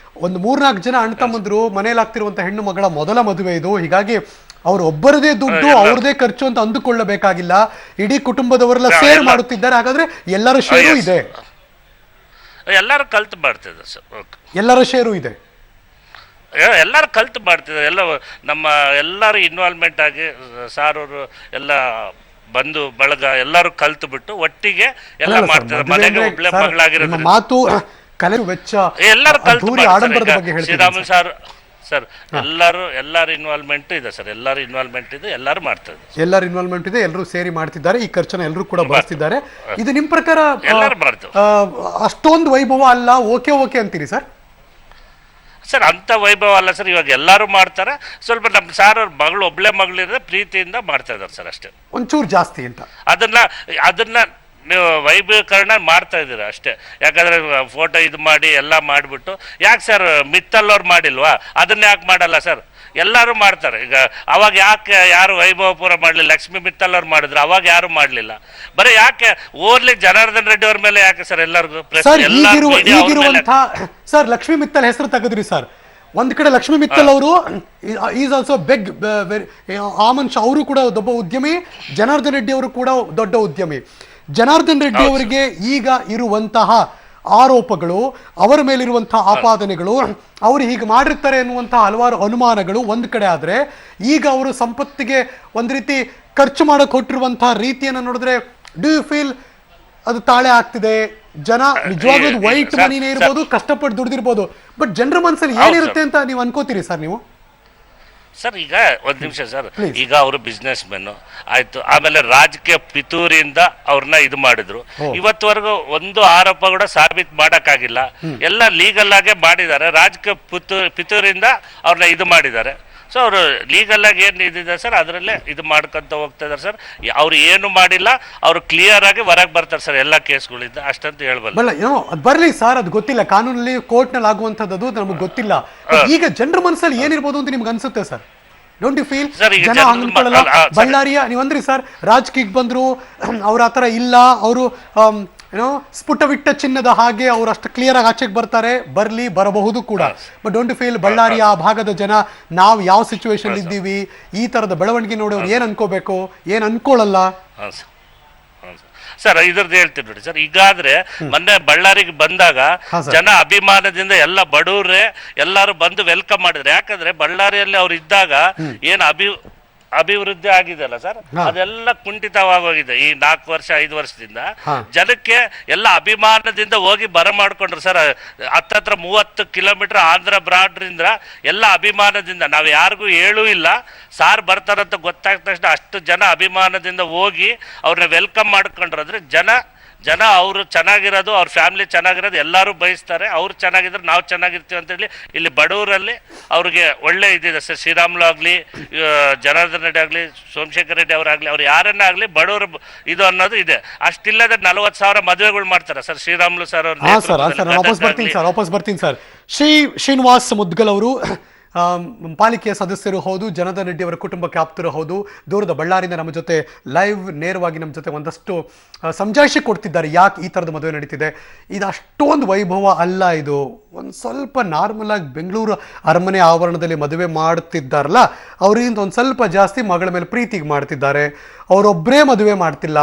ಒಂದು 3-4 ಜನ ಅಣ್ಣ ತಮ್ಮಂದ್ರು ಮನೇಲಿ ಆಗ್ತಿರುವಂತ ಹೆಣ್ಣು ಮಗಳ ಮೊದಲ ಮದುವೆ ಇದು. ಹೀಗಾಗಿ ಅವ್ರು ಒಬ್ಬರದೇ ದುಡ್ಡು, ಅವ್ರದೇ ಖರ್ಚು ಅಂತ ಅಂದುಕೊಳ್ಳಬೇಕಾಗಿಲ್ಲ. ಇಡೀ ಕುಟುಂಬದವರೆಲ್ಲ ಶೇರ್ ಮಾಡುತ್ತಿದ್ದಾರೆ. ಹಾಗಾದ್ರೆ ಎಲ್ಲರ ಶೇರು ಇದೆ, ಎಲ್ಲರೂ ಕಲ್ತು ಮಾಡ್ತಿದ್ದಾರೆ ಸರ್. ಎಲ್ಲರ ಶೇರು ಇದೆ, ಎಲ್ಲರೂ ಕಲ್ತು ಮಾಡ್ತಿದ್ದಾರೆ. ಎಲ್ಲ ನಮ್ಮ ಎಲ್ಲರೂ ಇನ್ವಾಲ್ವ್ಮೆಂಟ್ ಆಗಿ ಸಾರವರು ಎಲ್ಲ ಬಂದು ಬಳಗ ಎಲ್ಲರೂ ಕಲ್ತು ಬಿಟ್ಟು ಒಟ್ಟಿಗೆ ಎಲ್ಲ ಮಾಡ್ತಿದ್ದಾರೆ. ಮನೆಗೆ ಒಬ್ಳೆ ಮಗಳಾಗಿರೋದು ಮಾತು ಕಲೆ ವೆಚ್ಚ ಎಲ್ಲರೂ ಕಲ್ತು ಶ್ರೀರಾಮುಲು ಸರ್ ಎಲ್ಲರೂ ಇನ್ವಾಲ್ವ್ಮೆಂಟ್ ಇದೆ ಸರ್. ಎಲ್ಲರೂ ಇನ್ವಾಲ್ವ್ಮೆಂಟ್ ಇದೆ, ಎಲ್ಲರೂ ಮಾಡ್ತಾ ಇದ್ದಾರೆ. ಎಲ್ಲರ ಇನ್ವಾಲ್ವ್ಮೆಂಟ್ ಇದೆ, ಎಲ್ಲರೂ ಸೇರಿ ಮಾಡ್ತಿದ್ದಾರೆ. ಈ ಖರ್ಚನ್ನ ಎಲ್ಲರೂ ಕೂಡ ಬಳಸ್ತಿದ್ದಾರೆ. ಇದು ನಿಮ್ ಪ್ರಕಾರ ಎಲ್ಲರೂ ಮಾಡ್ತಾರೆ. ಅಷ್ಟೊಂದು ವೈಭವ ಅಲ್ಲ, ಓಕೆ ಅಂತೀರಿ ಸರ್? ಸರ್ ಅಂತ ವೈಭವ ಅಲ್ಲ ಸರ್. ಇವಾಗ ಎಲ್ಲರೂ ಮಾಡ್ತಾರೆ. ಸ್ವಲ್ಪ ನಮ್ಮ ಸಾರ್ ಅವ್ರ ಮಗಳು ಒಬ್ಳೆ ಮಗಳಿದ್ರೆ ಪ್ರೀತಿಯಿಂದ ಮಾಡ್ತಾ ಇದ್ದಾರೆ ಸರ್ ಅಷ್ಟೇ. ಒಂಚೂರು ಜಾಸ್ತಿ ಅಂತ ಅದನ್ನ ನೀವು ವೈಭವೀಕರಣ ಮಾಡ್ತಾ ಇದ್ದೀರಾ ಅಷ್ಟೇ. ಯಾಕಂದ್ರೆ ಫೋಟೋ ಇದು ಮಾಡಿ ಎಲ್ಲ ಮಾಡಿಬಿಟ್ಟು ಯಾಕೆ ಸರ್ ಮಿತ್ತಲ್ಲವ್ರು ಮಾಡಿಲ್ವಾ? ಅದನ್ನ ಯಾಕೆ ಮಾಡಲ್ಲ ಸರ್? ಎಲ್ಲರೂ ಮಾಡ್ತಾರೆ. ಈಗ ಅವಾಗ ಯಾಕೆ ಯಾರು ವೈಭವಪುರ ಮಾಡಲಿಲ್ಲ? ಲಕ್ಷ್ಮೀ ಮಿತ್ತಲ್ ಅವ್ರು ಮಾಡಿದ್ರು, ಅವಾಗ ಯಾರು ಮಾಡಲಿಲ್ಲ. ಬರೀ ಯಾಕೆ ಓನ್ಲಿ ಜನಾರ್ದನ್ ರೆಡ್ಡಿ ಅವ್ರ ಮೇಲೆ ಯಾಕೆ ಸರ್ ಎಲ್ಲರಿಗೂ? ಸರ್ ಲಕ್ಷ್ಮೀ ಮಿತ್ತಲ್ ಹೆಸರು ತೆಗೆದ್ರಿ ಸರ್. ಒಂದ್ ಕಡೆ ಲಕ್ಷ್ಮೀ ಮಿತ್ತಲ್ ಅವರು ಈಸ್ ಆಲ್ಸೋ ಬೆಗ್ ಆ ಮನುಷ್ಯ, ಅವರು ಕೂಡ ದೊಡ್ಡ ಉದ್ಯಮಿ. ಜನಾರ್ದನ್ ರೆಡ್ಡಿ ಅವರು ಕೂಡ ದೊಡ್ಡ ಉದ್ಯಮಿ. ಜನಾರ್ದನ್ ರೆಡ್ಡಿ ಅವರಿಗೆ ಈಗ ಇರುವಂತಹ ಆರೋಪಗಳು, ಅವರ ಮೇಲಿರುವಂತಹ ಆಪಾದನೆಗಳು, ಅವರು ಹೀಗೆ ಮಾಡಿರ್ತಾರೆ ಎನ್ನುವಂತಹ ಹಲವಾರು ಅನುಮಾನಗಳು ಒಂದು ಕಡೆ ಆದ್ರೆ, ಈಗ ಅವರು ಸಂಪತ್ತಿಗೆ ಒಂದ್ ರೀತಿ ಖರ್ಚು ಮಾಡಕ್ ಹೊಟ್ಟಿರುವಂತಹ ರೀತಿಯನ್ನು ನೋಡಿದ್ರೆ ಡು ಯು ಫೀಲ್ ಅದು ತಾಳೆ ಆಗ್ತಿದೆ? ಜನ ನಿಜವಾಗ್ಲೂ ವೈಟ್ ಮನಿನೇ ಇರ್ಬೋದು, ಕಷ್ಟಪಟ್ಟು ದುಡ್ದಿರ್ಬೋದು, ಬಟ್ ಜನರ ಮನಸ್ಸಲ್ಲಿ ಏನಿರುತ್ತೆ ಅಂತ ನೀವು ಅನ್ಕೋತೀರಿ ಸರ್ ನೀವು? ಸರ್ ಈಗ ಒಂದ್ ನಿಮಿಷ ಸರ್. ಈಗ ಅವರು ಬಿಸ್ನೆಸ್ ಮೆನ್ ಆಯ್ತು, ಆಮೇಲೆ ರಾಜಕೀಯ ಪಿತೂರಿಯಿಂದ ಅವ್ರನ್ನ ಇದು ಮಾಡಿದ್ರು. ಇವತ್ತುವರೆಗೂ ಒಂದು ಆರೋಪ ಕೂಡ ಸಾಬೀತು ಮಾಡಕ್ಕಾಗಿಲ್ಲ. ಎಲ್ಲ ಲೀಗಲ್ ಆಗೇ ಮಾಡಿದ್ದಾರೆ. ರಾಜಕೀಯ ಪಿತೂರಿಂದ ಅವ್ರನ್ನ ಇದು ಮಾಡಿದ್ದಾರೆ. ಸೊ ಅವರು ಲೀಗಲ್ ಆಗಿ ಏನು ಇದಿದೆ ಸರ್ ಅದರಲ್ಲೇ ಇದು ಮಾಡ್ಕೊಂತ ಹೋಗ್ತಾ ಇದಾರೆ ಸರ್. ಅವ್ರು ಏನು ಮಾಡಿಲ್ಲ, ಅವರು ಕ್ಲಿಯರ್ ಆಗಿ ಹೊರಗೆ ಬರ್ತಾರೆ ಸರ್ ಎಲ್ಲ ಕೇಸ್ಗಳಿಂದ, ಅಷ್ಟಂತ ಹೇಳ್ಬಲ್ಲ. ಅದು ಬರಲಿ ಸರ್, ಅದು ಗೊತ್ತಿಲ್ಲ. ಕಾನೂನಲ್ಲಿ ಕೋರ್ಟ್ ನಲ್ಲಿ ಆಗುವಂತದ್ದು ನಮಗೆ ಗೊತ್ತಿಲ್ಲ. ಈಗ ಜನರ ಮನಸ್ಸಲ್ಲಿ ಏನಿರ್ಬೋದು ಅಂತ ನಿಮ್ಗೆ ಅನ್ಸುತ್ತೆ ಸರ್? ಡೋಂಟ್ ಯು ಫೀಲ್ ಜನ ಅನ್ಕೊಳ್ಳಲ್ಲ? ಬಳ್ಳಾರಿಯ ನೀವು ಅಂದ್ರಿ ಸರ್, ರಾಜಕೀಯಕ್ಕೆ ಬಂದ್ರು, ಅವ್ರ ಆತರ ಇಲ್ಲ, ಅವರು ಏನೋ ಸ್ಫುಟವಿಟ್ಟ ಚಿನ್ನದ ಹಾಗೆ ಅವ್ರು ಅಷ್ಟು ಕ್ಲಿಯರ್ ಆಗಿ ಆಚೆಗೆ ಬರ್ತಾರೆ, ಬರಬಹುದು ಕೂಡ. ಬಟ್ ಡೋಂಟ್ ಫೀಲ್ ಬಳ್ಳಾರಿಯ ಆ ಭಾಗದ ಜನ ನಾವು ಯಾವ ಸಿಚುವೇಶನ್ ಇದ್ದೀವಿ, ಈ ತರದ ಬೆಳವಣಿಗೆ ನೋಡಿ ಅವ್ರು ಏನ್ ಅನ್ಕೋಬೇಕು, ಏನ್ ಅನ್ಕೊಳ್ಳಲ್ಲ? ಸರ್ ಇದ್ರದ್ದು ಹೇಳ್ತೀನಿ ನೋಡಿ ಸರ್. ಈಗಾದ್ರೆ ಮೊನ್ನೆ ಬಳ್ಳಾರಿಗೆ ಬಂದಾಗ ಜನ ಅಭಿಮಾನದಿಂದ ಎಲ್ಲ ಬಡವರೇ ಎಲ್ಲರೂ ಬಂದು ವೆಲ್ಕಮ್ ಮಾಡಿದ್ರು. ಯಾಕಂದ್ರೆ ಬಳ್ಳಾರಿಯಲ್ಲಿ ಅವ್ರು ಇದ್ದಾಗ ಏನು ಅಭಿವೃದ್ಧಿ ಆಗಿದೆ ಅಲ್ಲ ಸರ್, ಅದೆಲ್ಲ ಕುಂಠಿತವಾಗೋಗಿದೆ ಈ 4 ವರ್ಷ 5 ವರ್ಷದಿಂದ. ಜನಕ್ಕೆ ಎಲ್ಲ ಅಭಿಮಾನದಿಂದ ಹೋಗಿ ಬರಮಾಡ್ಕೊಂಡ್ರು ಸರ್. ಹತ್ತತ್ರ 30 ಕಿಲೋಮೀಟರ್ ಆಂಧ್ರ ಬಾರ್ಡ್ರಿಂದ ಎಲ್ಲ ಅಭಿಮಾನದಿಂದ, ನಾವು ಯಾರಿಗೂ ಹೇಳೂ ಇಲ್ಲ, ಸಾರ್ ಬರ್ತಾರಂತ ಗೊತ್ತಾದ ತಕ್ಷಣ ಅಷ್ಟು ಜನ ಅಭಿಮಾನದಿಂದ ಹೋಗಿ ಅವ್ರನ್ನ ವೆಲ್ಕಮ್ ಮಾಡ್ಕೊಂಡ್ರು. ಅಂದ್ರೆ ಜನ ಅವರು ಚೆನ್ನಾಗಿರೋದು, ಅವ್ರ ಫ್ಯಾಮಿಲಿ ಚೆನ್ನಾಗಿರೋದು ಎಲ್ಲರೂ ಬಯಸ್ತಾರೆ. ಅವ್ರು ಚೆನ್ನಾಗಿದ್ರೆ ನಾವು ಚೆನ್ನಾಗಿರ್ತೀವಿ ಅಂತೇಳಿ ಇಲ್ಲಿ ಬಡವರಲ್ಲಿ ಅವ್ರಿಗೆ ಒಳ್ಳೆ ಇದಿದೆ ಸರ್. ಶ್ರೀರಾಮುಲು ಆಗಲಿ, ಜನಾರ್ದನ್ ರೆಡ್ಡಿ ಆಗಲಿ, ಸೋಮಶೇಖರ್ ರೆಡ್ಡಿ ಅವರಾಗಲಿ, ಅವ್ರು ಯಾರನ್ನ ಆಗಲಿ ಬಡವರು ಇದು ಅನ್ನೋದು ಇದೆ. ಅಷ್ಟಿಲ್ಲದೆ 40,000 ಮದುವೆಗಳು ಮಾಡ್ತಾರೆ ಸರ್ ಶ್ರೀರಾಮುಲು ಸರ್ ಅವರು. ವಾಪಸ್ ಬರ್ತೀನಿ ಸರ್. ಶ್ರೀನಿವಾಸ್ ಮುದ್ಗಲ್ ಅವರು ಪಾಲಿಕೆಯ ಸದಸ್ಯರು ಹೌದು, ಜನಾರ್ದನ್ ರೆಡ್ಡಿ ಅವರ ಕುಟುಂಬಕ್ಕೆ ಆಪ್ತರು ಹೌದು. ದೂರದ ಬಳ್ಳಾರಿಯಿಂದ ನಮ್ಮ ಜೊತೆ ಲೈವ್ ನೇರವಾಗಿ ನಮ್ಮ ಜೊತೆ ಒಂದಷ್ಟು ಸಮಜಾಯಿಷಿ ಕೊಡ್ತಿದ್ದಾರೆ ಯಾಕೆ ಈ ಥರದ ಮದುವೆ ನಡೀತಿದೆ. ಇದು ಅಷ್ಟೊಂದು ವೈಭವ ಅಲ್ಲ, ಇದು ಒಂದು ಸ್ವಲ್ಪ ನಾರ್ಮಲ್ ಆಗಿ ಬೆಂಗಳೂರು ಅರಮನೆ ಆವರಣದಲ್ಲಿ ಮದುವೆ ಮಾಡ್ತಿದ್ದಾರಲ್ಲ, ಅವರಿಂದ ಒಂದು ಸ್ವಲ್ಪ ಜಾಸ್ತಿ ಮಗಳ ಮೇಲೆ ಪ್ರೀತಿಗೆ ಮಾಡ್ತಿದ್ದಾರೆ. ಅವರೊಬ್ಬರೇ ಮದುವೆ ಮಾಡ್ತಿಲ್ಲ,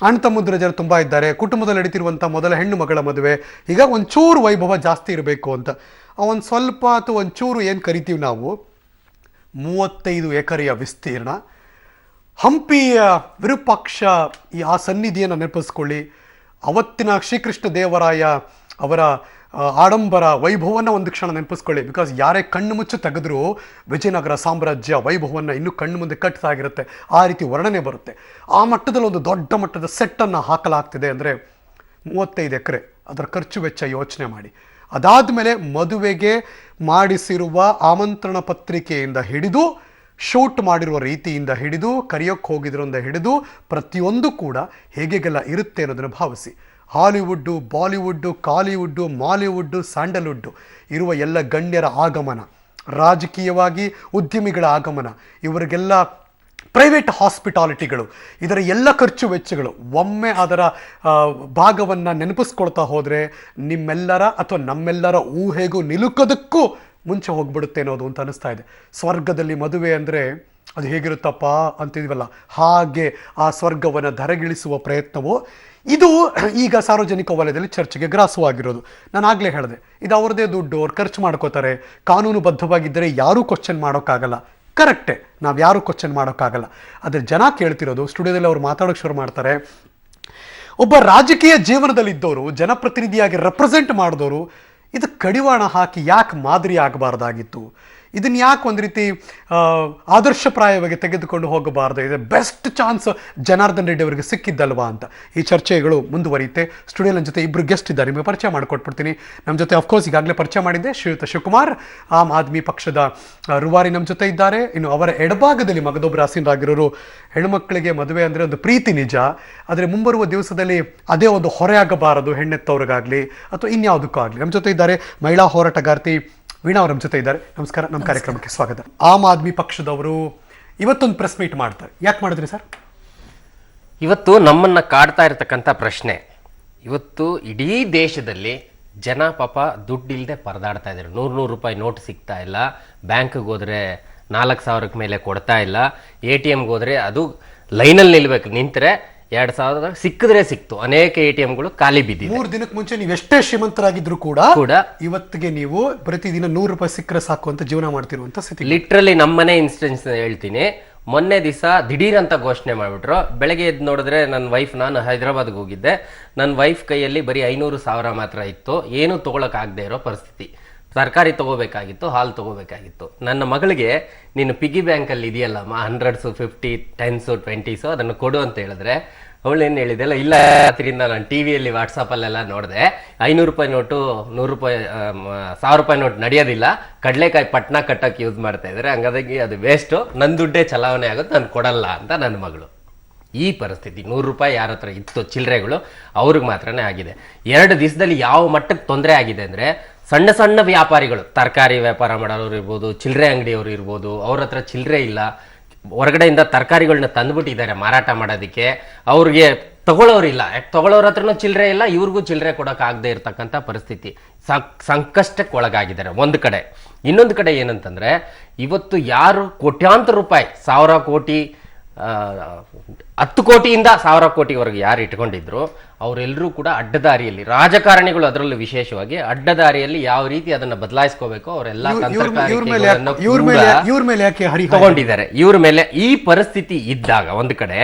ಅಣ್ಣ ತಮ್ಮಂದಿರ ಜನ ತುಂಬ ಇದ್ದಾರೆ. ಕುಟುಂಬದಲ್ಲಿ ನಡೀತಿರುವಂಥ ಮೊದಲ ಹೆಣ್ಣು ಮಗಳ ಮದುವೆ, ಈಗ ಒಂಚೂರು ವೈಭವ ಜಾಸ್ತಿ ಇರಬೇಕು ಅಂತ ಒಂದು ಸ್ವಲ್ಪ ಅಥವಾ ಒಂಚೂರು ಏನು ಕರಿತೀವಿ ನಾವು 35 ಎಕರೆಯ ವಿಸ್ತೀರ್ಣ, ಹಂಪಿಯ ವಿರೂಪಾಕ್ಷ ಆ ಸನ್ನಿಧಿಯನ್ನು ನೆನಪಿಸ್ಕೊಳ್ಳಿ. ಅವತ್ತಿನ ಶ್ರೀಕೃಷ್ಣ ದೇವರಾಯ ಅವರ ಆಡಂಬರ ವೈಭವವನ್ನು ಒಂದು ಕ್ಷಣ ನೆನಪಿಸ್ಕೊಳ್ಳಿ. ಬಿಕಾಸ್ ಯಾರೇ ಕಣ್ಣು ಮುಚ್ಚು ತೆಗೆದ್ರೂ ವಿಜಯನಗರ ಸಾಮ್ರಾಜ್ಯ ವೈಭವವನ್ನು ಇನ್ನೂ ಕಣ್ಣು ಮುಂದೆ ಕಟ್ಟಿಸಾಗಿರುತ್ತೆ, ಆ ರೀತಿ ವರ್ಣನೆ ಬರುತ್ತೆ. ಆ ಮಟ್ಟದಲ್ಲಿ ಒಂದು ದೊಡ್ಡ ಮಟ್ಟದ ಸೆಟ್ಟನ್ನು ಹಾಕಲಾಗ್ತಿದೆ ಅಂದರೆ 35 ಎಕರೆ, ಅದರ ಖರ್ಚು ವೆಚ್ಚ ಯೋಚನೆ ಮಾಡಿ. ಅದಾದಮೇಲೆ ಮದುವೆಗೆ ಮಾಡಿಸಿರುವ ಆಮಂತ್ರಣ ಪತ್ರಿಕೆಯಿಂದ ಹಿಡಿದು, ಶೂಟ್ ಮಾಡಿರುವ ರೀತಿಯಿಂದ ಹಿಡಿದು, ಕರೆಯೋಕ್ಕೆ ಹೋಗಿದ್ರಿಂದ ಹಿಡಿದು ಪ್ರತಿಯೊಂದು ಕೂಡ ಹೇಗೆಲ್ಲ ಇರುತ್ತೆ ಅನ್ನೋದನ್ನು ಭಾವಿಸಿ. ಹಾಲಿವುಡ್ಡು, ಬಾಲಿವುಡ್ಡು, ಕಾಲಿವುಡ್ಡು, ಮಾಲಿವುಡ್ಡು, ಸ್ಯಾಂಡಲ್ವುಡ್ಡು ಇರುವ ಎಲ್ಲ ಗಣ್ಯರ ಆಗಮನ, ರಾಜಕೀಯವಾಗಿ ಉದ್ಯಮಿಗಳ ಆಗಮನ, ಇವರಿಗೆಲ್ಲ ಪ್ರೈವೇಟ್ ಹಾಸ್ಪಿಟಾಲಿಟಿಗಳು, ಇದರ ಎಲ್ಲ ಖರ್ಚು ವೆಚ್ಚಗಳು ಒಮ್ಮೆ ಅದರ ಭಾಗವನ್ನು ನೆನಪಿಸ್ಕೊಳ್ತಾ ಹೋದರೆ ನಿಮ್ಮೆಲ್ಲರ ಅಥವಾ ನಮ್ಮೆಲ್ಲರ ಊಹೆಗೂ ನಿಲುಕೋದಕ್ಕೂ ಮುಂಚೆ ಹೋಗ್ಬಿಡುತ್ತೆ ಅನ್ನೋದು ಅಂತ ಅನಿಸ್ತಾ ಇದೆ. ಸ್ವರ್ಗದಲ್ಲಿ ಮದುವೆ ಅಂದರೆ ಅದು ಹೇಗಿರುತ್ತಪ್ಪ ಅಂತಿದ್ವಲ್ಲ, ಹಾಗೆ ಆ ಸ್ವರ್ಗವನ್ನು ಧರೆಗಿಳಿಸುವ ಪ್ರಯತ್ನವು ಇದು ಈಗ ಸಾರ್ವಜನಿಕ ವಲಯದಲ್ಲಿ ಚರ್ಚೆಗೆ ಗ್ರಾಸವಾಗಿರೋದು. ನಾನು ಆಗಲೇ ಹೇಳಿದೆ, ಇದು ಅವ್ರದ್ದೇ ದುಡ್ಡು, ಅವ್ರು ಖರ್ಚು ಮಾಡ್ಕೋತಾರೆ. ಕಾನೂನುಬದ್ಧವಾಗಿದ್ದರೆ ಯಾರೂ ಕ್ವಶನ್ ಮಾಡೋಕ್ಕಾಗಲ್ಲ. ಕರೆಕ್ಟೇ, ನಾವು ಯಾರೂ ಕ್ವಶನ್ ಮಾಡೋಕ್ಕಾಗಲ್ಲ. ಆದರೆ ಜನ ಕೇಳ್ತಿರೋದು, ಸ್ಟುಡಿಯೋದಲ್ಲಿ ಅವ್ರು ಮಾತಾಡೋಕ್ಕೆ ಶುರು ಮಾಡ್ತಾರೆ, ಒಬ್ಬ ರಾಜಕೀಯ ಜೀವನದಲ್ಲಿದ್ದವರು, ಜನಪ್ರತಿನಿಧಿಯಾಗಿ ರೆಪ್ರೆಸೆಂಟ್ ಮಾಡಿದವರು ಇದು ಕಡಿವಾಣ ಹಾಕಿ ಯಾಕೆ ಮಾದರಿ ಆಗಬಾರ್ದಾಗಿತ್ತು, ಇದನ್ನು ಯಾಕೆ ಒಂದು ರೀತಿ ಆದರ್ಶಪ್ರಾಯವಾಗಿ ತೆಗೆದುಕೊಂಡು ಹೋಗಬಾರ್ದು, ಇದು ಬೆಸ್ಟ್ ಚಾನ್ಸ್ ಜನಾರ್ದನ್ ರೆಡ್ಡಿ ಅವರಿಗೆ ಸಿಕ್ಕಿದ್ದಲ್ವಾ ಅಂತ ಈ ಚರ್ಚೆಗಳು ಮುಂದುವರಿಯುತ್ತೆ. ಸ್ಟುಡಿಯೋ ನನ್ನ ಜೊತೆ ಇಬ್ಬರು ಗೆಸ್ಟ್ ಇದ್ದಾರೆ, ನಿಮಗೆ ಪರಿಚಯ ಮಾಡಿಕೊಟ್ಬಿಡ್ತೀನಿ. ನಮ್ಮ ಜೊತೆ ಅಫ್ಕೋರ್ಸ್ ಈಗಾಗಲೇ ಪರಿಚಯ ಮಾಡಿದ್ದೆ, ಶ್ರೀಯುತ ಶಿವಕುಮಾರ್, ಆಮ್ ಆದ್ಮಿ ಪಕ್ಷದ ರೂವಾರಿ ನಮ್ಮ ಜೊತೆ ಇದ್ದಾರೆ. ಇನ್ನು ಅವರ ಎಡಭಾಗದಲ್ಲಿ ಮಗದೊಬ್ಬರು ಆಸೀನರಾಗಿರೋರು, ಹೆಣ್ಮಕ್ಳಿಗೆ ಮದುವೆ ಅಂದರೆ ಒಂದು ಪ್ರೀತಿ ನಿಜ, ಆದರೆ ಮುಂಬರುವ ದಿವಸದಲ್ಲಿ ಅದೇ ಒಂದು ಹೊರೆ ಆಗಬಾರದು ಹೆಣ್ಣೆತ್ತವ್ರಿಗಾಗಲಿ ಅಥವಾ ಇನ್ಯಾವುದಕ್ಕೂ ಆಗಲಿ. ನಮ್ಮ ಜೊತೆ ಇದ್ದಾರೆ ಮಹಿಳಾ ಹೋರಾಟಗಾರ್ತಿ ವೀಣಾ ಅವರ ಜೊತೆ ಇದ್ದಾರೆ. ನಮಸ್ಕಾರ, ನಮ್ಮ ಕಾರ್ಯಕ್ರಮಕ್ಕೆ ಸ್ವಾಗತ. ಆಮ್ ಆದ್ಮಿ ಪಕ್ಷದವರು ಇವತ್ತೊಂದು ಪ್ರೆಸ್ ಮೀಟ್ ಮಾಡ್ತಾರೆ, ಯಾಕೆ ಮಾಡಿದ್ರಿ ಸರ್? ಇವತ್ತು ನಮ್ಮನ್ನು ಕಾಡ್ತಾ ಇರತಕ್ಕಂಥ ಪ್ರಶ್ನೆ, ಇವತ್ತು ಇಡೀ ದೇಶದಲ್ಲಿ ಜನ ಪಾಪ ದುಡ್ಡಿಲ್ಲದೆ ಪರದಾಡ್ತಾ ಇದ್ದಾರೆ. 100 ರೂಪಾಯಿ ನೋಟ್ ಸಿಗ್ತಾ ಇಲ್ಲ, ಬ್ಯಾಂಕ್ಗೆ ಹೋದರೆ 4,000 ಮೇಲೆ ಕೊಡ್ತಾ ಇಲ್ಲ, ATMಗೆ ಹೋದರೆ ಅದು ಲೈನಲ್ಲಿ ನಿಂತರೆ 2,000 ಸಿಕ್ಕಿದ್ರೆ ಸಿಕ್ತು. ಅನೇಕ ATMಗಳು ಖಾಲಿ ಬಿದ್ದಿದೆ. 3 ದಿನಕ್ಕೆ ಮುಂಚೆ ನೀವು ಎಷ್ಟೇ ಶ್ರೀಮಂತರಾಗಿದ್ರು ಕೂಡ ಇವತ್ತಿಗೆ ನೀವು ಪ್ರತಿದಿನ 100 ರೂಪಾಯಿ ಸಿಕ್ಕರೆ ಸಾಕು ಅಂತ ಜೀವನ ಮಾಡ್ತಿರುವಂತ ಸ್ಥಿತಿ. ಲಿಟ್ರಲಿ ನಮ್ಮನೆ ಇನ್ಸ್ಟೆನ್ಸ್ ಹೇಳ್ತೀನಿ. ಮೊನ್ನೆ ದಿವಸ ದಿಢೀರ್ ಅಂತ ಘೋಷಣೆ ಮಾಡಿಬಿಟ್ರು. ಬೆಳಗ್ಗೆ ಎದ್ದು ನೋಡಿದ್ರೆ ನನ್ನ ವೈಫ್, ನಾನು ಹೈದರಾಬಾದ್ಗೆ ಹೋಗಿದ್ದೆ, ನನ್ನ ವೈಫ್ ಕೈಯಲ್ಲಿ ಬರೀ 500,000 ಮಾತ್ರ ಇತ್ತು. ಏನೂ ತೊಗೊಳಕ್ಕಾಗದೇ ಇರೋ ಪರಿಸ್ಥಿತಿ. ತರಕಾರಿ ತೊಗೋಬೇಕಾಗಿತ್ತು, ಹಾಲು ತೊಗೋಬೇಕಾಗಿತ್ತು. ನನ್ನ ಮಗಳಿಗೆ ನೀನು ಪಿಗಿ ಬ್ಯಾಂಕಲ್ಲಿ ಇದೆಯಲ್ಲಮ್ಮ 100s, 50, 10s, 20s ಅದನ್ನು ಕೊಡು ಅಂತ ಹೇಳಿದ್ರೆ ಅವಳೇನು ಹೇಳಿದೆಲ್ಲ, ಇಲ್ಲ ಅದರಿಂದ ನಾನು TV ಯಲ್ಲಿ ವಾಟ್ಸಪ್ಪಲ್ಲೆಲ್ಲ ನೋಡಿದೆ, 500 ರೂಪಾಯಿ ನೋಟು, 100 ರೂಪಾಯಿ 1000 ರೂಪಾಯಿ ನೋಟ್ ನಡೆಯೋದಿಲ್ಲ, ಕಡಲೆಕಾಯಿ ಪಟ್ನ ಕಟ್ಟಕ್ಕೆ ಯೂಸ್ ಮಾಡ್ತಾ ಇದ್ದಾರೆ, ಹಂಗಾಗಿ ಅದು ವೇಸ್ಟು, ನನ್ನ ದುಡ್ಡೇ ಚಲಾವಣೆ ಆಗುತ್ತೆ, ನಾನು ಕೊಡಲ್ಲ ಅಂತ ನನ್ನ ಮಗಳು. ಈ ಪರಿಸ್ಥಿತಿ 100 ರೂಪಾಯಿ ಯಾರ ಹತ್ರ ಇತ್ತು ಚಿಲ್ಲರೆಗಳು ಅವ್ರಿಗೆ ಮಾತ್ರನೇ ಆಗಿದೆ. 2 ದಿವಸದಲ್ಲಿ ಯಾವ ಮಟ್ಟಕ್ಕೆ ತೊಂದರೆ ಆಗಿದೆ ಅಂದರೆ, ಸಣ್ಣ ಸಣ್ಣ ವ್ಯಾಪಾರಿಗಳು, ತರಕಾರಿ ವ್ಯಾಪಾರ ಮಾಡೋರು ಇರ್ಬೋದು, ಚಿಲ್ಲರೆ ಅಂಗಡಿಯವರು ಇರ್ಬೋದು, ಅವ್ರ ಹತ್ರ ಚಿಲ್ಲರೆ ಇಲ್ಲ, ಹೊರಗಡೆಯಿಂದ ತರಕಾರಿಗಳನ್ನ ತಂದುಬಿಟ್ಟಿದ್ದಾರೆ ಮಾರಾಟ ಮಾಡೋದಕ್ಕೆ, ಅವ್ರಿಗೆ ತಗೊಳ್ಳೋರಿಲ್ಲ, ಯಾಕೆ ತಗೊಳ್ಳೋರ ಹತ್ರನೂ ಚಿಲ್ಲರೆ ಇಲ್ಲ, ಇವ್ರಿಗೂ ಚಿಲ್ಲರೆ ಕೊಡೋಕ್ಕಾಗದೇ ಇರ್ತಕ್ಕಂಥ ಪರಿಸ್ಥಿತಿ. ಸಂಕಷ್ಟಕ್ಕೆ ಒಳಗಾಗಿದ್ದಾರೆ ಒಂದು ಕಡೆ. ಇನ್ನೊಂದು ಕಡೆ ಏನಂತಂದರೆ, ಇವತ್ತು ಯಾರು ಕೋಟ್ಯಾಂತರ ರೂಪಾಯಿ, 1,000 ಕೋಟಿ 10 ಕೋಟಿಯಿಂದ 1000 ಕೋಟಿವರೆಗೆ ಯಾರು ಇಟ್ಕೊಂಡಿದ್ರು ಅವರೆಲ್ಲರೂ ಕೂಡ ಅಡ್ಡದಾರಿಯಲ್ಲಿ, ರಾಜಕಾರಣಿಗಳು ಅದರಲ್ಲೂ ವಿಶೇಷವಾಗಿ ಅಡ್ಡದಾರಿಯಲ್ಲಿ ಯಾವ ರೀತಿ ಅದನ್ನ ಬದಲಾಯಿಸ್ಕೋಬೇಕು ಅವರೆಲ್ಲ ಇವ್ರ ಮೇಲೆ ಯಾಕೆ ತಗೊಂಡಿದ್ದಾರೆ. ಇವ್ರ ಮೇಲೆ ಈ ಪರಿಸ್ಥಿತಿ ಇದ್ದಾಗ ಒಂದು ಕಡೆ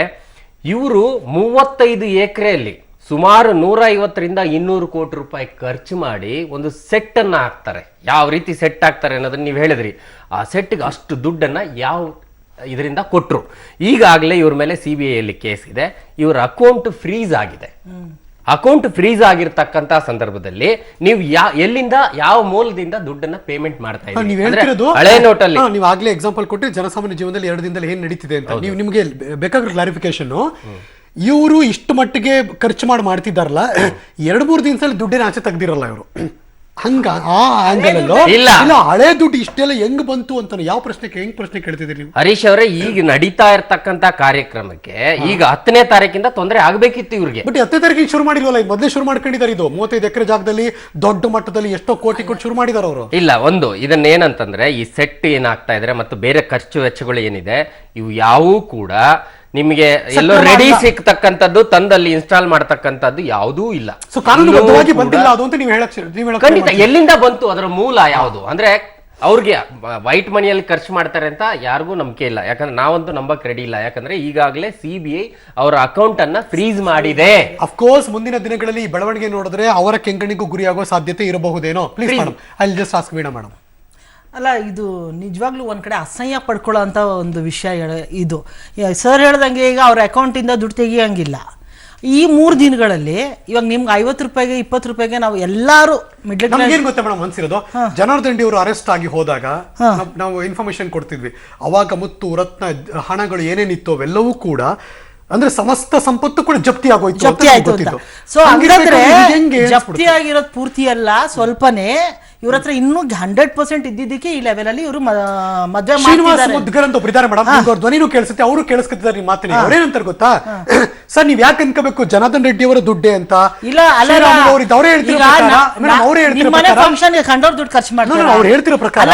ಇವರು 35 ಎಕರೆಯಲ್ಲಿ ಸುಮಾರು 150ರಿಂದ 200 ಕೋಟಿ ರೂಪಾಯಿ ಖರ್ಚು ಮಾಡಿ ಒಂದು ಸೆಟ್ ಅನ್ನ ಹಾಕ್ತಾರೆ. ಯಾವ ರೀತಿ ಸೆಟ್ ಹಾಕ್ತಾರೆ ಅನ್ನೋದನ್ನ ನೀವು ಹೇಳಿದ್ರಿ. ಆ ಸೆಟ್ಗೆ ಅಷ್ಟು ದುಡ್ಡನ್ನ ಯಾವ ಇದರಿಂದ ಕೊಟ್ರು. ಈಗಾಗಲೇ ಇವ್ರ ಮೇಲೆ CBI ಯಲ್ಲಿ ಕೇಸ್ ಇದೆ. ಇವರ ಅಕೌಂಟ್ ಫ್ರೀಸ್ ಆಗಿದೆ. ಅಕೌಂಟ್ ಫ್ರೀಸ್ ಆಗಿರ್ತಕ್ಕಂತ ಸಂದರ್ಭದಲ್ಲಿ ನೀವು ಎಲ್ಲಿಂದ ಯಾವ ಮೂಲದಿಂದ ದುಡ್ಡನ್ನ ಪೇಮೆಂಟ್ ಮಾಡ್ತಾ ಇದ್ದೀರಿ? ಹಳೆ ನೋಟಲ್ಲಿ ನೀವು ಆಗ್ಲೇ ಎಕ್ಸಾಂಪಲ್ ಕೊಟ್ಟು ಜನಸಾಮಾನ್ಯ ಜೀವನದಲ್ಲಿ 2 ದಿನದಲ್ಲಿ ಏನ್ ನಡೀತಿದೆ ಅಂತ ನೀವು ನಿಮಗೆ ಬೇಕಾಗಿರೋ ಕ್ಲಾರಿಫಿಕೇಶನ್. ಇವರು ಇಷ್ಟು ಮಟ್ಟಿಗೆ ಖರ್ಚು ಮಾಡ್ತಿದ್ದಾರಲ್ಲ, 2-3 ದಿನದಲ್ಲಿ ದುಡ್ಡೇನ ಆಚೆ ತೆಗ್ದಿರಲ್ಲ ಇವರು. ಹಂಗ ಆ ಆಂಗಲ್ ಇಲ್ಲ, ಹಳೆ ದುಡ್ಡು ಇಷ್ಟೆಲ್ಲ ಹೆಂಗ್ ಬಂತು ಅಂತ ಯಾವ ಪ್ರಶ್ನೆ ಕೇಳ್ತಿದ್ರಿ ನೀವು? ಹರೀಶ್ ಅವರೇ, ಈಗ ನಡೀತಾ ಇರ್ತಕ್ಕಂತ ಕಾರ್ಯಕ್ರಮಕ್ಕೆ ಈಗ 10ನೇ ತಾರೀಕಿಂದ ತೊಂದರೆ ಆಗ್ಬೇಕಿತ್ತು ಇವ್ರಿಗೆ. ಬಟ್ 10ನೇ ತಾರೀಕಿಗೆ ಶುರು ಮಾಡಿಲ್ವಲ್ಲ, ಮೊದಲೇ ಶುರು ಮಾಡ್ಕೊಂಡಿದ್ದಾರೆ. ಇದು 35 ಎಕರೆ ಜಾಗದಲ್ಲಿ ದೊಡ್ಡ ಮಟ್ಟದಲ್ಲಿ ಎಷ್ಟೋ ಕೋಟಿ ಕೊಟ್ಟು ಶುರು ಮಾಡಿದಾರೆ ಅವರು. ಇಲ್ಲ, ಒಂದು ಇದನ್ನ ಏನಂತಂದ್ರೆ ಈ ಸೆಟ್ ಏನಾಗ್ತಾ ಇದ್ರೆ ಮತ್ತು ಬೇರೆ ಖರ್ಚು ವೆಚ್ಚಗಳು ಏನಿದೆ ಇವು ಯಾವೂ ಕೂಡ ನಿಮಗೆ ಎಲ್ಲೋ ರೆಡಿ ಸಿಕ್ತಕ್ಕಂಥದ್ದು ತಂದಲ್ಲಿ ಇನ್ಸ್ಟಾಲ್ ಮಾಡ್ತಕ್ಕಂಥದ್ದು ಯಾವುದೂ ಇಲ್ಲ. ಕಾನೂನುಬದ್ಧವಾಗಿ ಬಂದಿಲ್ಲ ಅದು ಅಂತ ನೀವು ಖಂಡಿತ. ಎಲ್ಲಿಂದ ಬಂತು ಅದರ ಮೂಲ ಯಾವುದು ಅಂದ್ರೆ ಅವ್ರಿಗೆ ವೈಟ್ ಮನಿಯಲ್ಲಿ ಖರ್ಚು ಮಾಡ್ತಾರೆ ಅಂತ ಯಾರಿಗೂ ನಂಬಿಕೆ ಇಲ್ಲ. ಯಾಕಂದ್ರೆ ನಾವಂತೂ ನಂಬಕ್ ರೆಡಿ ಇಲ್ಲ. ಯಾಕಂದ್ರೆ ಈಗಾಗಲೇ CBI ಅವರ ಅಕೌಂಟ್ ಅನ್ನ ಫ್ರೀಸ್ ಮಾಡಿದೆ. ಅಫ್ಕೋರ್ಸ್ ಮುಂದಿನ ದಿನಗಳಲ್ಲಿ ಈ ಬೆಳವಣಿಗೆ ನೋಡಿದ್ರೆ ಅವರ ಕೆಂಗಣಿಗೂ ಗುರಿಯಾಗುವ ಸಾಧ್ಯತೆ ಇರಬಹುದೇನೋ. Please madam, I just ask Veena madam. ಅಲ್ಲ, ಇದು ನಿಜವಾಗ್ಲೂ ಒಂದು ಕಡೆ ಅಸಹ್ಯ ಪಡ್ಕೊಳ್ಳೋ ಅಂಥ ಒಂದು ವಿಷಯ ಇದು. ಸರ್ ಹೇಳ್ದಂಗೆ ಈಗ ಅವ್ರ ಅಕೌಂಟಿಂದ ದುಡ್ಡು ತೆಗಿಯೋಂಗಿಲ್ಲ. ಈ 3 ದಿನಗಳಲ್ಲಿ ಇವಾಗ ನಿಮ್ಗೆ 50 ರೂಪಾಯಿಗೆ 20 ರೂಪಾಯಿಗೆ ನಾವು ಎಲ್ಲರೂ ಮಿಡ್ಲ್ ಕ್ಲಾಸ್. ಏನ್ ಗೊತ್ತಾ ಮೇಡಮ್ ಅನ್ಸಿರೋದು, ಜನಾರ್ದನ್ ರೆಡ್ಡಿ ಅವರು ಅರೆಸ್ಟ್ ಆಗಿ ಹೋದಾಗ ನಾವು ಇನ್ಫಾರ್ಮೇಶನ್ ಕೊಡ್ತಿದ್ವಿ. ಅವಾಗ ಮುತ್ತು ರತ್ನ ಹಣಗಳು ಏನೇನಿತ್ತು ಅವೆಲ್ಲವೂ ಕೂಡ ಅಂದ್ರೆ ಸಮಸ್ತ ಸಂಪತ್ತು ಕೂಡ ಜಪ್ತಿ ಆಗೋಯ್ತು. ಸೊ ಹಂಗಾದ್ರೆ ಜಪ್ತಿ ಆಗಿರೋದು ಪೂರ್ತಿ ಅಲ್ಲ, ಸ್ವಲ್ಪನೇ ಇವ್ರ ಹತ್ರ ಇನ್ನೂ 100% ಇದ್ದಿದ್ದಕ್ಕೆ ಈ ಲೆವೆಲ್ ಅಲ್ಲಿ ಇವರು ಮದುವೆ ಧ್ವನಿನೂ ಕೇಳಿಸುತ್ತೆ, ಅವರು ಕೇಳಿಸ್ಕೊತಿದ್ದಾರೆ ನಿಮ್ಮ ಮಾತಿನ. ಅವ್ರೇನಂತಾರೆ ಗೊತ್ತಾ ಸರ್, ನೀವ್ ಯಾಕೆ ಅನ್ಕೋಬೇಕು ಜನಾರ್ದನ್ ರೆಡ್ಡಿ ಅವರ ದುಡ್ಡೆ ಅಂತ? ಇಲ್ಲ, ಅವರೇ ಹೇಳ್ತಿರೋ ಪ್ರಕಾರ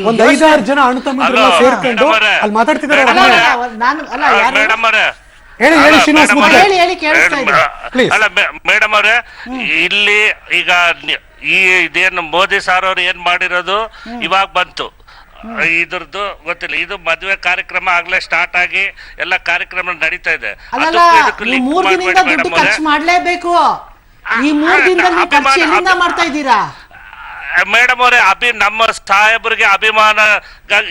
ಒಂದ್ 5-6 ಜನ ಅಣ್ಣ ತಮ್ಮ ಸೇರ್ಕೊಂಡು ಅಲ್ಲಿ ಮಾತಾಡ್ತಿದ್ದಾರೆ. ಹೇಳಿ ಶ್ರೀನಿವಾಸ್, ಅಲ್ಲ ಮೇಡಮ್ ಅವರೇ, ಇಲ್ಲಿ ಈಗ ಇದೇನು ಮೋದಿ ಸಾರ್ ಅವ್ರು ಏನ್ ಮಾಡಿರೋದು ಇವಾಗ ಬಂತು, ಇದ್ರದ್ದು ಗೊತ್ತಿಲ್ಲ. ಇದು ಮದುವೆ ಕಾರ್ಯಕ್ರಮ ಆಗ್ಲೇ ಸ್ಟಾರ್ಟ್ ಆಗಿ ಎಲ್ಲ ಕಾರ್ಯಕ್ರಮ ನಡೀತಾ ಇದೆ. 3 ದಿನದಿಂದ ದುಡ್ಡು ಖರ್ಚು ಮಾಡ್ಲೇಬೇಕು. ಈ 3 ದಿನದಲ್ಲಿ ಖರ್ಚು ಎಲ್ಲಿಂದ ಮಾಡ್ತಾ ಇದ್ದೀರಾ ಮೇಡಮ್ ಅವರೇ? ನಮ್ಮ ಸಾಹೇಬರಿಗೆ ಅಭಿಮಾನ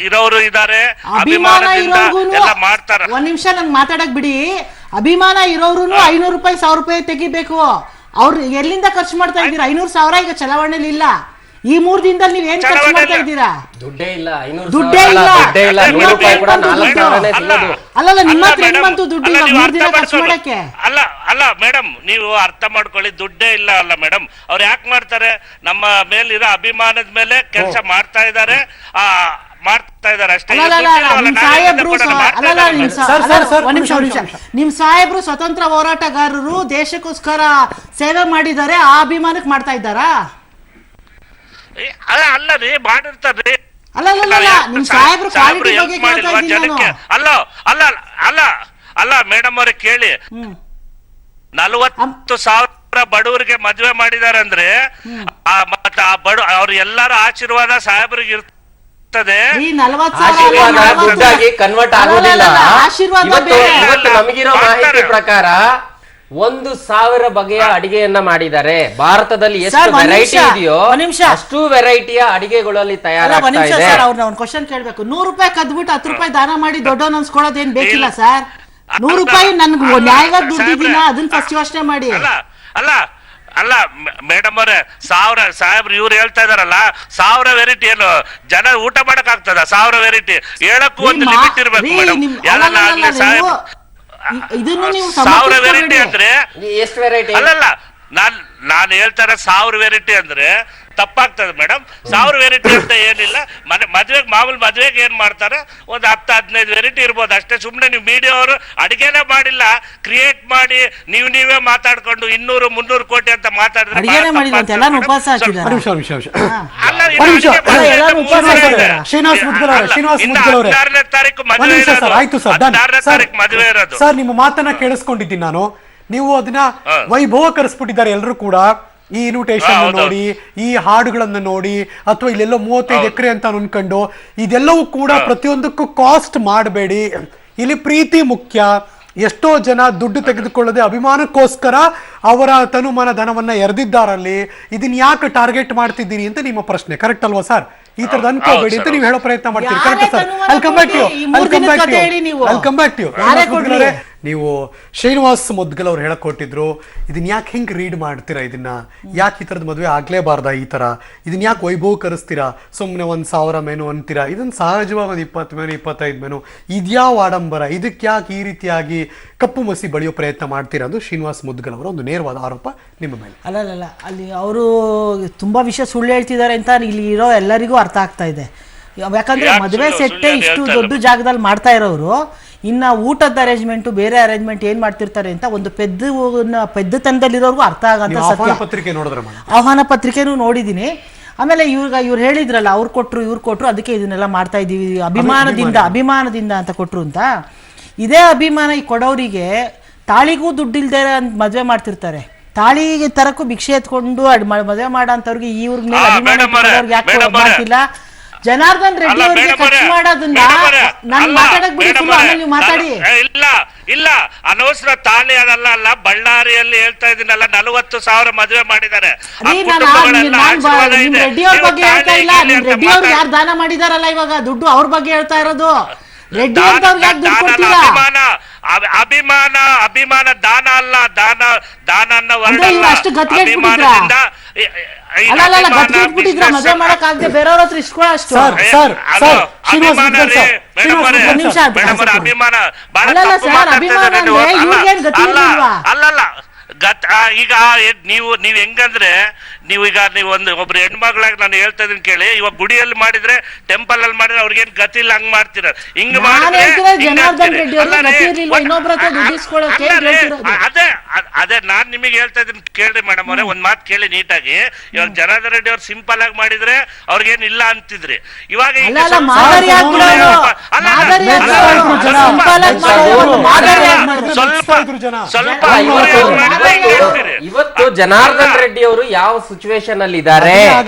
ಇರೋರು ಇದಾರೆ, ಅಭಿಮಾನ ಅಭಿಮಾನದಿಂದ ಎಲ್ಲ ಮಾಡ್ತಾರೆ. ಒಂದ್ ನಿಮಿಷ ನಂಗೆ ಮಾತಾಡಕ್ ಬಿಡಿ. ಅಭಿಮಾನ ಇರೋರು 500 ರೂಪಾಯಿ 1000 ರೂಪಾಯಿ ತೆಗಿಬೇಕು. ಅವ್ರು ಎಲ್ಲಿಂದ ಖರ್ಚು ಮಾಡ್ತಾ ಇದ್ದೀರಾ? 500,000 ಈಗ ಚಲಾವಣೆಲಿ ಇಲ್ಲ. ಈ 3 ದಿನದಲ್ಲಿ ನೀವ್ ಏನ್ ಖರ್ಚು ಮಾಡ್ತಾ ಇದ್ದೀರಾ? ದುಡ್ಡೇ ಇಲ್ಲ. ಅಲ್ಲಲ್ಲ, ನಿಮ್ಮ ಹತ್ರ ಹೆಂಗ್ ಬಂತು ದುಡ್ಡು 3 ದಿನ ಖರ್ಚು ಮಾಡಕ್ಕೆ? ಅಲ್ಲ ಮೇಡಮ್, ನೀವು ಅರ್ಥ ಮಾಡ್ಕೊಳ್ಳಿ, ದುಡ್ಡೇ ಇಲ್ಲ ಅಲ್ಲ ಮೇಡಮ್. ಅವ್ರು ಯಾಕೆ ಮಾಡ್ತಾರೆ? ನಮ್ಮ ಮೇಲಿರೋ ಅಭಿಮಾನದ ಮೇಲೆ ಕೆಲಸ ಮಾಡ್ತಾ ಇದ್ದಾರೆ ಅಷ್ಟೇ. ನಿಮ್ ಸಾಹೇಬ್ರು ಸ್ವತಂತ್ರ ಹೋರಾಟಗಾರರು, ದೇಶಕ್ಕೋಸ್ಕರ ಸೇವೆ ಮಾಡಿದ್ದಾರೆ, ಆ ಅಭಿಮಾನಕ್ಕೆ ಮಾಡ್ತಾ ಇದ್ದಾರಾ? ಅಲ್ಲ ರೀ, ಮಾಡಿರ್ತಾರ್ರಿ. ನಿಮ್ ಸಾಹೇಬ್ರು ಕ್ವಾಲಿಟಿ ಬಗ್ಗೆ ಕೇಳ್ತಾ ಇದ್ದೀನಿ ನಾನು. ಅಲ್ಲ ಮೇಡಮ್ ಅವ್ರಿಗೆ ಕೇಳಿ, 40,000 ಬಡವರಿಗೆ ಮದುವೆ ಮಾಡಿದಾರೆ ಅಂದ್ರೆ ಮತ್ತೆ ಆ ಅವ್ರ ಎಲ್ಲರ ಆಶೀರ್ವಾದ ಸಾಹೇಬ್ರಿಗೆ ಇರ್ತದೆ. ಕನ್ವರ್ಟ್ ಆಗೋದಿಲ್ಲ. ಇವತ್ತು ನಮಗಿರೋ ಮಾಹಿತಿ ಪ್ರಕಾರ 1,000 ಬಗೆಯ ಅಡಿಗೆಯನ್ನ ಮಾಡಿದ್ದಾರೆ. ಭಾರತದಲ್ಲಿ ಎಷ್ಟು ವೆರೈಟಿ ಇದೆಯೋ ಅಷ್ಟು ವೆರೈಟಿಯ ಅಡಿಗೆಗಳಲ್ಲಿ ತಯಾರಾಗ್ತಾ ಇದೆ. ಅವ್ರನ್ನ ಕ್ವಶನ್ ಕೇಳ್ಬೇಕು. 100 ರೂಪಾಯಿ ಕದ್ಬಿಟ್ಟು 10 ರೂಪಾಯಿ ದಾನ ಮಾಡಿ ದೊಡ್ಡವನ್ ಅನ್ಸ್ಕೊಳ್ಳೋದೇನ್ ಬೇಕಿಲ್ಲ ಸರ್. 100 ರೂಪಾಯಿ ನನ್ಗೆ ನ್ಯಾಯವಾಗಿ ದುಡ್ಡಿದ್ದೀನ, ಅದನ್ನ ಫಸ್ಟ್ ಯೋಚನೆ ಮಾಡಿ. ಅಲ್ಲ ಮೇಡಮ್ ಅವರೇ, ಸಾಹೇಬ್ರು ಇವ್ರು ಹೇಳ್ತಾ ಇದಾರಲ್ಲ, 1000 ವೆರೈಟಿ ಏನು ಜನ ಊಟ ಮಾಡಕ್ ಆಗ್ತದ? 1000 ವೆರೈಟಿ ಹೇಳಕ್ಕೂ ಒಂದು ಲಿಮಿಟ್ ಇರ್ಬೇಕು ಮೇಡಮ್. ಸಾಹೇಬ್ 1000 ವೆರೈಟಿ ಅಂದ್ರೆ ಎಷ್ಟು ವೆರೈಟಿ? ಅಲ್ಲಲ್ಲ, ನಾನು ಹೇಳ್ತಾರೆ 1000 ವೆರೈಟಿ ಅಂದ್ರೆ ತಪ್ಪಾಗ್ತದೆ ಮೇಡಮ್. 1000 ವೆರೈಟಿ ಅಂತ ಏನಿಲ್ಲ. ಮಾಮೂಲಿ ಮದ್ವೆಗೆ ಏನ್ ಮಾಡ್ತಾರೆ, ಒಂದು 10-15 ವೆರೈಟಿ ಇರ್ಬೋದು ಅಷ್ಟೇ. ಸುಮ್ನೆ ನೀವು ಮೀಡಿಯಾ ಅವರು ಅಡಿಗೆನೇ ಮಾಡಿಲ್ಲ, ಕ್ರಿಯೇಟ್ ಮಾಡಿ ನೀವೇ ಮಾತಾಡ್ಕೊಂಡು 200-300 ಕೋಟಿ ಅಂತ ಮಾತಾಡಿದ್ರೆ ಶ್ರೀನಿವಾಸ್ ಮುದ್ಗಲ್ ಅವರೇ, 16ನೇ ತಾರೀಕು ಮದುವೆ ಇರೋದು. ಸರ್ ನಿಮ್ಮ ಮಾತನ್ನ ಕೇಳಿಸ್ಕೊಂಡಿದ್ದೀನಿ ನಾನು. ನೀವು ಅದನ್ನ ವೈಭವಕರಿಸ್ಬಿಟ್ಟಿದ್ದಾರೆ ಎಲ್ಲರೂ ಕೂಡ. ಈ ಇನ್ವಿಟೇಷನ್ ನೋಡಿ, ಈ ಹಾಡುಗಳನ್ನ ನೋಡಿ, ಅಥವಾ ಇಲ್ಲೆಲ್ಲೋ 35 ಎಕರೆ ಅಂತ ಅನ್ಕೊಂಡು ಇದೆಲ್ಲವೂ ಕೂಡ ಪ್ರತಿಯೊಂದಕ್ಕೂ ಕಾಸ್ಟ್ ಮಾಡಬೇಡಿ. ಇಲ್ಲಿ ಪ್ರೀತಿ ಮುಖ್ಯ. ಎಷ್ಟೋ ಜನ ದುಡ್ಡು ತೆಗೆದುಕೊಳ್ಳದೆ ಅಭಿಮಾನಕ್ಕೋಸ್ಕರ ಅವರ ತನುಮನ ಧನವನ್ನ ಎರೆದಿದ್ದಾರಲ್ಲಿ. ಇದನ್ನ ಯಾಕೆ ಟಾರ್ಗೆಟ್ ಮಾಡ್ತಿದ್ದೀನಿ ಅಂತ ನಿಮ್ಮ ಪ್ರಶ್ನೆ. ಕರೆಕ್ಟ್ ಅಲ್ವಾ ಸರ್? ಈ ತರದ್ ಅನ್ಕೋಬೇಡಿ ಅಂತ ನೀವು ಹೇಳೋ ಪ್ರಯತ್ನ ಮಾಡ್ತೀರಿ. Correct sir? I'll come back to you. ನೀವು ಶ್ರೀನಿವಾಸ್ ಮುದ್ಗಲ್ ಅವ್ರು ಹೇಳಕ್ ಕೊಟ್ಟಿದ್ರು, ಇದನ್ನ ಯಾಕೆ ಹಿಂಗ್ ರೀಡ್ ಮಾಡ್ತೀರಾ, ಇದನ್ನ ಯಾಕೆ ಈ ತರದ ಮದುವೆ ಆಗ್ಲೇಬಾರ್ದ, ಈ ತರ ಇದನ್ನ ಯಾಕೆ ವೈಭವಕರಿಸ್ತೀರಾ, ಸುಮ್ನೆ 1000 ಮೆನು ಅಂತೀರಾ, ಇದನ್ನ ಸಹಜವಾಗಿ 20 ಮೆನು 25 ಮೆನು, ಇದ್ಯಾವ ಆಡಂಬರ, ಇದಕ್ಕೆ ಯಾಕೆ ಈ ರೀತಿಯಾಗಿ ಕಪ್ಪು ಮಸಿ ಬಳಿಯೋ ಪ್ರಯತ್ನ ಮಾಡ್ತೀರಾ ಅದು ಶ್ರೀನಿವಾಸ್ ಮುದ್ಗಲ್ ಅವರ ಒಂದು ನೇರವಾದ ಆರೋಪ ನಿಮ್ಮ ಮೇಲೆ. ಅಲ್ಲ ಅಲ್ಲಿ ಅವರು ತುಂಬಾ ವಿಷಯ ಸುಳ್ಳು ಹೇಳ್ತಿದ್ದಾರೆ ಅಂತ ಇಲ್ಲಿ ಇರೋ ಎಲ್ಲರಿಗೂ ಅರ್ಥ ಆಗ್ತಾ ಇದೆ. ಯಾಕಂದ್ರೆ ಮದುವೆ ಸೆಟ್ಟೆ ಇಷ್ಟು ದೊಡ್ಡ ಜಾಗದಲ್ಲಿ ಮಾಡ್ತಾ ಇರೋರು ಇನ್ನ ಊಟದ ಅರೇಂಜ್ಮೆಂಟ್ ಬೇರೆ ಅರೇಂಜ್ಮೆಂಟ್ ಏನ್ ಮಾಡ್ತಿರ್ತಾರೆ ಅಂತ ಒಂದು ಪೆದ್ದತನದಲ್ಲಿರೋರ್ಗೂ ಅರ್ಥ ಆಗಂತ ಆಹ್ವಾನ ಪತ್ರಿಕೆ ನೋಡಿದ್ರೆ, ಆಹ್ವಾನ ಪತ್ರಿಕೆನೂ ನೋಡಿದೀನಿ. ಆಮೇಲೆ ಇವ್ರು ಹೇಳಿದ್ರಲ್ಲ, ಅವ್ರು ಕೊಟ್ರು ಅದಕ್ಕೆ ಇದನ್ನೆಲ್ಲ ಮಾಡ್ತಾ ಇದೀವಿ ಅಭಿಮಾನದಿಂದ ಅಂತ ಕೊಟ್ರು ಅಂತ. ಇದೇ ಅಭಿಮಾನ ಈ ಕೊಡೋರಿಗೆ ತಾಳಿಗೂ ದುಡ್ಡಿಲ್ದೇ ಮದ್ವೆ ಮಾಡ್ತಿರ್ತಾರೆ. ತಾಳಿಗೆ ತರಕ್ಕೂ ಭಿಕ್ಷೆ ಎತ್ಕೊಂಡು ಮದುವೆ ಮಾಡೋಂಥವ್ರಿಗೆ ಇವ್ರ ಮೇಲೆ ಅಭಿಮಾನ ಯಾಕೆ ಮಾಡ್ತಿಲ್ಲ? ಜನಾರ್ದನ್ ರೆಡ್ಡಿ ಅವರಿಗೆ ಖರ್ಚು ಮಾಡೋದನ್ನ ನಾನು ಮಾತಾಡಕ್ ಬಿಡಿ, ಆಮೇಲೆ ನೀವು ಮಾತಾಡಿ. ಇಲ್ಲ ಅನವಸರ ತಾಳಿ ಅದಲ್ಲ. ಬಳ್ಳಾರಿಯಲ್ಲಿ ಹೇಳ್ತಾ ಇದೀನಲ್ಲ, 40,000 ಮದುವೆ ಮಾಡಿದ್ದಾರೆ. ರೆಡ್ಡಿ ಅವ್ರ ಬಗ್ಗೆ ಹೇಳ್ತಾ ಇಲ್ಲ. ರೆಡ್ಡಿ ಅವ್ರು ಯಾರು ದಾನ ಮಾಡಿದಾರಲ್ಲ ಇವಾಗ ದುಡ್ಡು, ಅವ್ರ ಬಗ್ಗೆ ಹೇಳ್ತಾ ಇರೋದು. ರೆಡ್ಡಿ ಅಂತ ಅವ್ರಿಗೆ ಯಾಕೆ ದುಡ್ಡು ಕೊಡ್ತೀರಾ? ಅಭಿಮಾನ ದಾನ ಅಲ್ಲ, ದಾನ ಅಷ್ಟು ಗಟ್ಟಿಬಿಟ್ಟಿದ್ರ ಮದುವೆ ಮಾಡಕ್ ಆಗದೆ ಬೇರೆಯವ್ರ ಹತ್ರ ಇಸ್ಕೊಳ್ಳೋ ಅಷ್ಟು. ಅಭಿಮಾನ ಅಲ್ಲಲ್ಲ. ಈಗ ನೀವು ಹೆಂಗಂದ್ರೆ ನೀವು ಒಬ್ರು ಹೆಣ್ಮಗಳಾಗಿ ನಾನು ಹೇಳ್ತಾ ಇದೀನಿ ಕೇಳಿ. ಇವಾಗ ಗುಡಿಯಲ್ಲಿ ಮಾಡಿದ್ರೆ, ಟೆಂಪಲ್ ಅಲ್ಲಿ ಮಾಡಿದ್ರೆ ಅವ್ರಿಗೇನ್ ಗತಿ ಇಲ್ಲ, ಹಂಗ್ ಮಾಡ್ತೀರ. ಹಿಂಗ್ ಅದೇ ನಾನ್ ನಿಮಗೆ ಹೇಳ್ತಾ ಇದೀನಿ ಕೇಳ್ರಿ ಮೇಡಮ್ ಅವರೇ, ಒಂದ್ ಮಾತು ಕೇಳಿ ನೀಟಾಗಿ. ಇವಾಗ ಜನಾರ್ದನ್ ರೆಡ್ಡಿ ಅವ್ರು ಸಿಂಪಲ್ ಆಗಿ ಮಾಡಿದ್ರೆ ಅವ್ರಿಗೇನ್ ಇಲ್ಲ ಅಂತಿದ್ರಿ. ಇವಾಗ ಇವತ್ತು ಜನಾರ್ದನ್ ರೆಡ್ಡಿ ಅವರು ಯಾವ ಸಿಚುವೇಶನ್ ಅಲ್ಲಿ ಇದ್ದಾರೆ,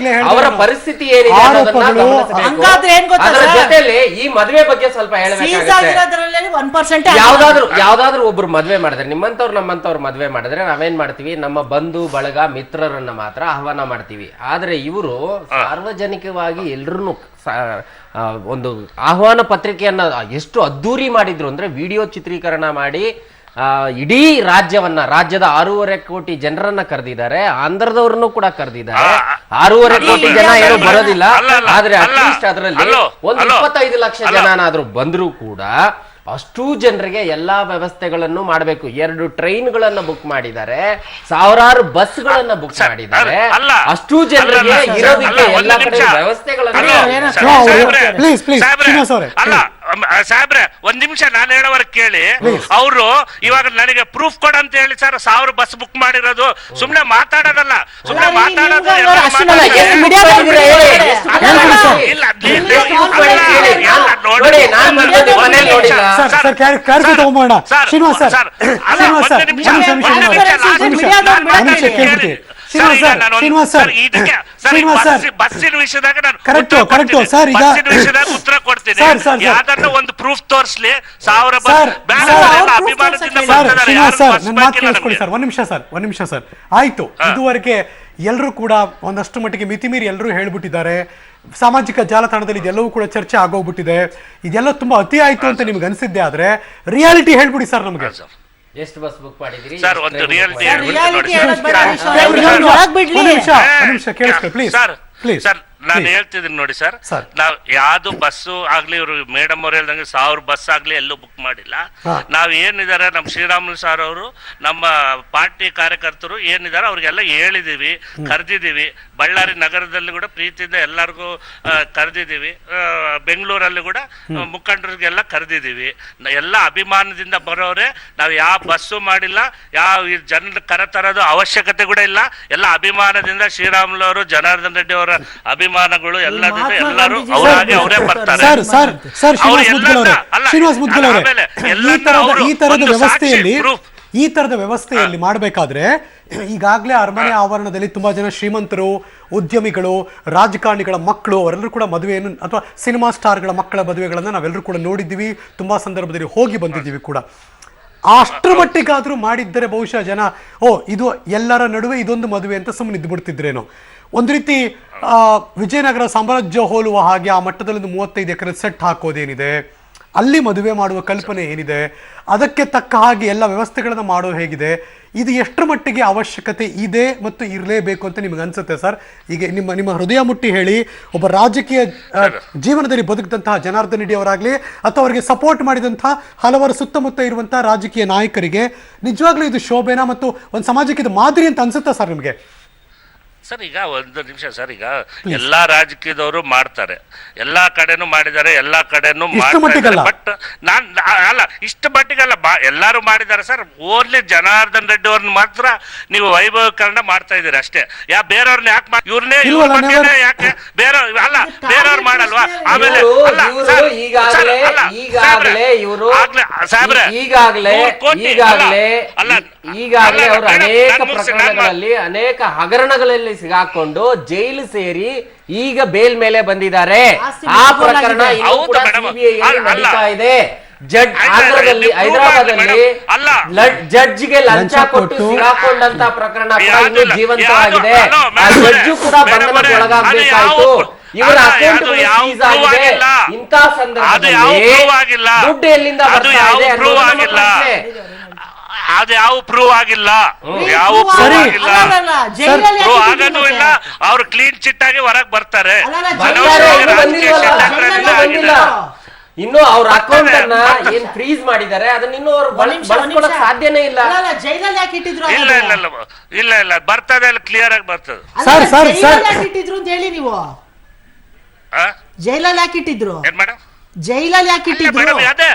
ಅವರ ಪರಿಸ್ಥಿತಿ ಏನಿದೆ ಅದರ ಜೊತೆಲಿ ಈ ಮದುವೆ ಬಗ್ಗೆ ಸ್ವಲ್ಪ ಹೇಳಬೇಕಾಗುತ್ತೆ. ಯಾವ್ದಾದ್ರು ಒಬ್ರು ಮದ್ವೆ ಮಾಡಿದ್ರೆ, ನಿಮ್ಮಂತವ್ರು ನಮ್ಮಂತವ್ರು ಮದ್ವೆ ಮಾಡಿದ್ರೆ ನಾವೇನ್ ಮಾಡ್ತೀವಿ, ನಮ್ಮ ಬಂಧು ಬಳಗ ಮಿತ್ರರನ್ನ ಮಾತ್ರ ಆಹ್ವಾನ ಮಾಡ್ತೀವಿ. ಆದ್ರೆ ಇವರು ಸಾರ್ವಜನಿಕವಾಗಿ ಎಲ್ರು ಒಂದು ಆಹ್ವಾನ ಪತ್ರಿಕೆಯನ್ನ ಎಷ್ಟು ಅದ್ದೂರಿ ಮಾಡಿದ್ರು ಅಂದ್ರೆ, ವಿಡಿಯೋ ಚಿತ್ರೀಕರಣ ಮಾಡಿ ಇಡೀ ರಾಜ್ಯದ 6.5 ಕೋಟಿ ಜನರನ್ನ ಕರೆದಿದ್ದಾರೆ. ಆಂಧ್ರದವ್ರನ್ನು ಕೂಡ ಕರೆದಿದ್ದಾರೆ. 6.5 ಕೋಟಿ ಜನ ಏನು ಬರೋದಿಲ್ಲ, ಆದ್ರೆ ಅಟ್ಲೀಸ್ಟ್ ಅದರಲ್ಲಿ ಒಂದು 25 ಲಕ್ಷ ಜನನಾದ್ರೂ ಬಂದ್ರು ಕೂಡ ಅಷ್ಟು ಜನರಿಗೆ ಎಲ್ಲಾ ವ್ಯವಸ್ಥೆಗಳನ್ನು ಮಾಡಬೇಕು. 2 ಟ್ರೈನ್ಗಳನ್ನ ಬುಕ್ ಮಾಡಿದ್ದಾರೆ, ಸಾವಿರಾರು ಬಸ್ಗಳನ್ನ ಬುಕ್ ಮಾಡಿದ್ದಾರೆ. ಅಷ್ಟು ಜನರಿಗೆ ಇರೋದಕ್ಕೆ ಎಲ್ಲಾ ಕಡೆ ವ್ಯವಸ್ಥೆಗಳನ್ನು. ಸಾಹೇಬ್ರೆ ಒಂದ್ ನಿಮಿಷ ನಾನು ಹೇಳೋವರ್ ಕೇಳಿ. ಅವರು ಇವಾಗ ನನಗೆ ಪ್ರೂಫ್ ಕೊಡ ಅಂತ ಹೇಳಿ ಸರ್ 1000 ಬಸ್ ಬುಕ್ ಮಾಡಿರೋದು. ಸುಮ್ನೆ ಮಾತಾಡೋದಲ್ಲ, ಸುಮ್ನೆ ಮಾತಾಡೋದು. ಬಸ್ಸಿನ ವಿಷಯದಾಗ ಉತ್ತರ ಕೊಡ್ತೀನಿ. ಯಾವ್ದನ್ನ ಒಂದು ಪ್ರೂಫ್ ತೋರಿಸ್ಲಿ. 1000 ಒಂದ್ ನಿಮಿಷ ಸರ್ ಆಯ್ತು. ಇದುವರೆಗೆ ಎಲ್ಲರೂ ಕೂಡ ಒಂದಷ್ಟು ಮಟ್ಟಿಗೆ ಮಿತಿಮೀರಿ ಎಲ್ಲರೂ ಹೇಳ್ಬಿಟ್ಟಿದ್ದಾರೆ. ಸಾಮಾಜಿಕ ಜಾಲತಾಣದಲ್ಲಿ ಇದೆಲ್ಲವೂ ಕೂಡ ಚರ್ಚೆ ಆಗೋಗ್ಬಿಟ್ಟಿದೆ. ಇದೆಲ್ಲ ತುಂಬಾ ಅತಿ ಆಯ್ತು ಅಂತ ನಿಮ್ಗೆ ಅನ್ಸಿದ್ದೆ. ಆದ್ರೆ ರಿಯಾಲಿಟಿ ಹೇಳ್ಬಿಡಿ ಸರ್ ನಮ್ಗೆ. ಎಷ್ಟು ಬಸ್ ಬುಕ್ ಮಾಡಿದ್ರಿ ಸರ್? ಒಂದು ರಿಯಾಲಿಟಿ ಕೇಳಿಸ್ಕೊಳ್ಳಿ ಪ್ಲೀಸ್. ನಾನು ಹೇಳ್ತಿದ್ದೀನಿ ನೋಡಿ ಸರ್, ನಾವ್ ಯಾವ್ದು ಬಸ್ಸು ಆಗ್ಲಿ, ಇವರು ಮೇಡಮ್ ಅವ್ರು ಹೇಳ್ದಂಗೆ 1000 ಬಸ್ ಆಗ್ಲಿ ಎಲ್ಲೂ ಬುಕ್ ಮಾಡಿಲ್ಲ. ನಾವ್ ಏನಿದ್ದಾರೆ ನಮ್ಮ ಶ್ರೀರಾಮುಲು ಸರ್ ಅವರು, ನಮ್ಮ ಪಾರ್ಟಿ ಕಾರ್ಯಕರ್ತರು ಏನಿದ್ದಾರೆ ಅವ್ರಿಗೆಲ್ಲ ಹೇಳಿದೀವಿ, ಕರೆದಿದ್ದೀವಿ. ಬಳ್ಳಾರಿ ನಗರದಲ್ಲಿ ಕೂಡ ಪ್ರೀತಿಯಿಂದ ಎಲ್ಲರಿಗೂ ಕರೆದಿದ್ದೀವಿ. ಬೆಂಗಳೂರಲ್ಲಿ ಕೂಡ ಮುಖಂಡರಿಗೆಲ್ಲ ಕರೆದಿದ್ದೀವಿ. ಎಲ್ಲ ಅಭಿಮಾನದಿಂದ ಬರೋರೆ. ನಾವು ಯಾವ ಬಸ್ಸು ಮಾಡಿಲ್ಲ, ಯಾವ ಜನರ ಕರೆತರೋದು ಅವಶ್ಯಕತೆ ಕೂಡ ಇಲ್ಲ. ಎಲ್ಲ ಅಭಿಮಾನದಿಂದ ಶ್ರೀರಾಮುಲು ಅವರು, ಜನಾರ್ದನ್ ರೆಡ್ಡಿ ಅವರ ಅಭಿಮಾನಗಳು ಎಲ್ಲರಿಗೂ ಎಲ್ಲರೂ ಅವರಾಗಿ ಅವರೇ ಬರ್ತಾರೆ. ಈ ತರದ ವ್ಯವಸ್ಥೆಯಲ್ಲಿ ಮಾಡಬೇಕಾದ್ರೆ ಈಗಾಗಲೇ ಅರಮನೆ ಆವರಣದಲ್ಲಿ ತುಂಬಾ ಜನ ಶ್ರೀಮಂತರು, ಉದ್ಯಮಿಗಳು, ರಾಜಕಾರಣಿಗಳ ಮಕ್ಕಳು ಅವರೆಲ್ಲರೂ ಕೂಡ ಮದುವೆಯನ್ನು ಅಥವಾ ಸಿನಿಮಾ ಸ್ಟಾರ್ಗಳ ಮಕ್ಕಳ ಮದುವೆಗಳನ್ನ ನಾವೆಲ್ಲರೂ ಕೂಡ ನೋಡಿದ್ದೀವಿ, ತುಂಬಾ ಸಂದರ್ಭದಲ್ಲಿ ಹೋಗಿ ಬಂದಿದ್ದೀವಿ ಕೂಡ. ಅಷ್ಟರ ಮಟ್ಟಿಗಾದ್ರೂ ಮಾಡಿದ್ದರೆ ಬಹುಶಃ ಜನ ಇದು ಎಲ್ಲರ ನಡುವೆ ಇದೊಂದು ಮದುವೆ ಅಂತ ಸುಮ್ಮನೆ ಇದ್ದುಬಿಡ್ತಿದ್ರೇನೋ. ಒಂದು ರೀತಿ ವಿಜಯನಗರ ಸಾಮ್ರಾಜ್ಯ ಹೋಲುವ ಹಾಗೆ ಆ ಮಟ್ಟದಲ್ಲಿ 35 ಎಕರೆ ಸೆಟ್ ಹಾಕೋದೇನಿದೆ, ಅಲ್ಲಿ ಮದುವೆ ಮಾಡುವ ಕಲ್ಪನೆ ಏನಿದೆ, ಅದಕ್ಕೆ ತಕ್ಕ ಹಾಗೆ ಎಲ್ಲ ವ್ಯವಸ್ಥೆಗಳನ್ನು ಮಾಡೋ ಹೇಗಿದೆ, ಇದು ಎಷ್ಟರ ಮಟ್ಟಿಗೆ ಅವಶ್ಯಕತೆ ಇದೆ ಮತ್ತು ಇರಲೇಬೇಕು ಅಂತ ನಿಮಗೆ ಅನ್ಸುತ್ತೆ ಸರ್? ಈಗ ನಿಮ್ಮ ಹೃದಯ ಮುಟ್ಟಿ ಹೇಳಿ, ಒಬ್ಬ ರಾಜಕೀಯ ಜೀವನದಲ್ಲಿ ಬದುಕಿದಂತಹ ಜನಾರ್ದನ್ ರೆಡ್ಡಿ ಅವರಾಗಲಿ ಅಥವಾ ಅವರಿಗೆ ಸಪೋರ್ಟ್ ಮಾಡಿದಂತಹ ಹಲವಾರು ಸುತ್ತಮುತ್ತ ಇರುವಂತಹ ರಾಜಕೀಯ ನಾಯಕರಿಗೆ ನಿಜವಾಗ್ಲೂ ಇದು ಶೋಭೆನಾ ಮತ್ತು ಒಂದು ಸಮಾಜಕ್ಕೆ ಇದು ಮಾದರಿ ಅಂತ ಅನ್ಸುತ್ತಾ ಸರ್ ನಿಮಗೆ? ಸರ್ ಈಗ ಒಂದು ನಿಮಿಷ ಸರ್, ಈಗ ಎಲ್ಲಾ ರಾಜಕೀಯದವರು ಮಾಡ್ತಾರೆ, ಎಲ್ಲಾ ಕಡೆನೂ ಮಾಡಿದ್ದಾರೆ, ಎಲ್ಲಾ ಕಡೆನೂ ಮಾಡ್ತಾರೆ. ಬಟ್ ನಾನ್ ಅಲ್ಲ, ಇಷ್ಟು ಮಟ್ಟಿಗಲ್ಲ, ಎಲ್ಲಾರು ಮಾಡಿದ್ದಾರೆ ಸರ್. ಓನ್ಲಿ ಜನಾರ್ದನ್ ರೆಡ್ಡಿ ಅವ್ರನ್ನ ಮಾತ್ರ ನೀವು ವೈಭವೀಕರಣ ಮಾಡ್ತಾ ಇದ್ದೀರಿ ಅಷ್ಟೇ. ಬೇರೆಯವ್ರನ್ನ ಯಾಕೆ ಇವ್ರನ್ನೇ ಯಾಕೆ ಬೇರೆಯವ್ರು ಅಲ್ಲ, ಬೇರೆಯವ್ರು ಮಾಡಲ್ವಾ? ಆಮೇಲೆ ಈಗಾಗಲೇ ಅವರು ಅನೇಕ ಪ್ರಕರಣಗಳಲ್ಲಿ, ಅನೇಕ ಹಗರಣಗಳಲ್ಲಿ ಸಿಗಾಕೊಂಡು ಜೈಲು ಸೇರಿ ಈಗ ಬೇಲ್ ಮೇಲೆ ಬಂದಿದ್ದಾರೆ. ಆ ಪ್ರಕರಣ ಇನ್ನೂ ಕೂಡ ಸಿಬಿಐ ನಡೀತಾ ಇದೆ. ಆಗ್ರಾದಲ್ಲಿ, ಹೈದರಾಬಾದಲ್ಲಿ ಜಡ್ಜ್ಗೆ ಲಂಚ ಕೊಟ್ಟು ಸಿಗಾಕೊಂಡಂತ ಪ್ರಕರಣ ಕೂಡ ಇನ್ನೂ ಜೀವಂತವಾಗಿದೆ. ಆ ಜಡ್ಜು ಕೂಡ ಬಂಧನಕ್ಕೆ ಒಳಗಾಗಬೇಕಾಯ್ತು. ಇವರ ಅಕೌಂಟ್ ಸೀಸ್ ಆಗಿದೆ. ಇಂಥ ಸಂದರ್ಭದಲ್ಲಿ ದುಡ್ಡು ಎಲ್ಲಿಂದ ಬರ್ತಾ ಇದೆ ಅನ್ನೋದನ್ನ ಪ್ರಶ್ನೆ. ಅದು ಯಾವ ಪ್ರೂವ್ ಆಗಿಲ್ಲ, ಯಾವ ಪ್ರೂವ್ ಆಗಿಲ್ಲ, ಪ್ರೂವ್ ಆಗೋದು ಇಲ್ಲ. ಅವ್ರು ಕ್ಲೀನ್ ಚಿಟ್ ಆಗಿ ಹೊರಗೆ ಬರ್ತಾರೆ. ಇನ್ನು ಅವ್ರ ಅಕೌಂಟ್ ಅನ್ನ ಏನ್ ಫ್ರೀಸ್ ಮಾಡಿದ್ದಾರೆ, ಅದನ್ನ ಇನ್ನೂ ಅವ್ರು ಬಳಸ್ಕೊಳಕ್ ಸಾಧ್ಯನೇ ಇಲ್ಲ. ಇಲ್ಲ ಇಲ್ಲ ಇಲ್ಲ ಇಲ್ಲ, ಬರ್ತದೆ, ಕ್ಲಿಯರ್ ಆಗಿ ಬರ್ತದೆ. ಇಟ್ಟಿದ್ರು ಅಂತ ಹೇಳಿ ನೀವು ಜೈಲಲ್ಲಿ ಯಾಕಿಟ್ಟಿದ್ರು? ಏನ್ ಮೇಡಮ್, ಜೈಲಲ್ಲಿ ಯಾಕಿಟ್ಟಿದ್ರು? ಅದೇ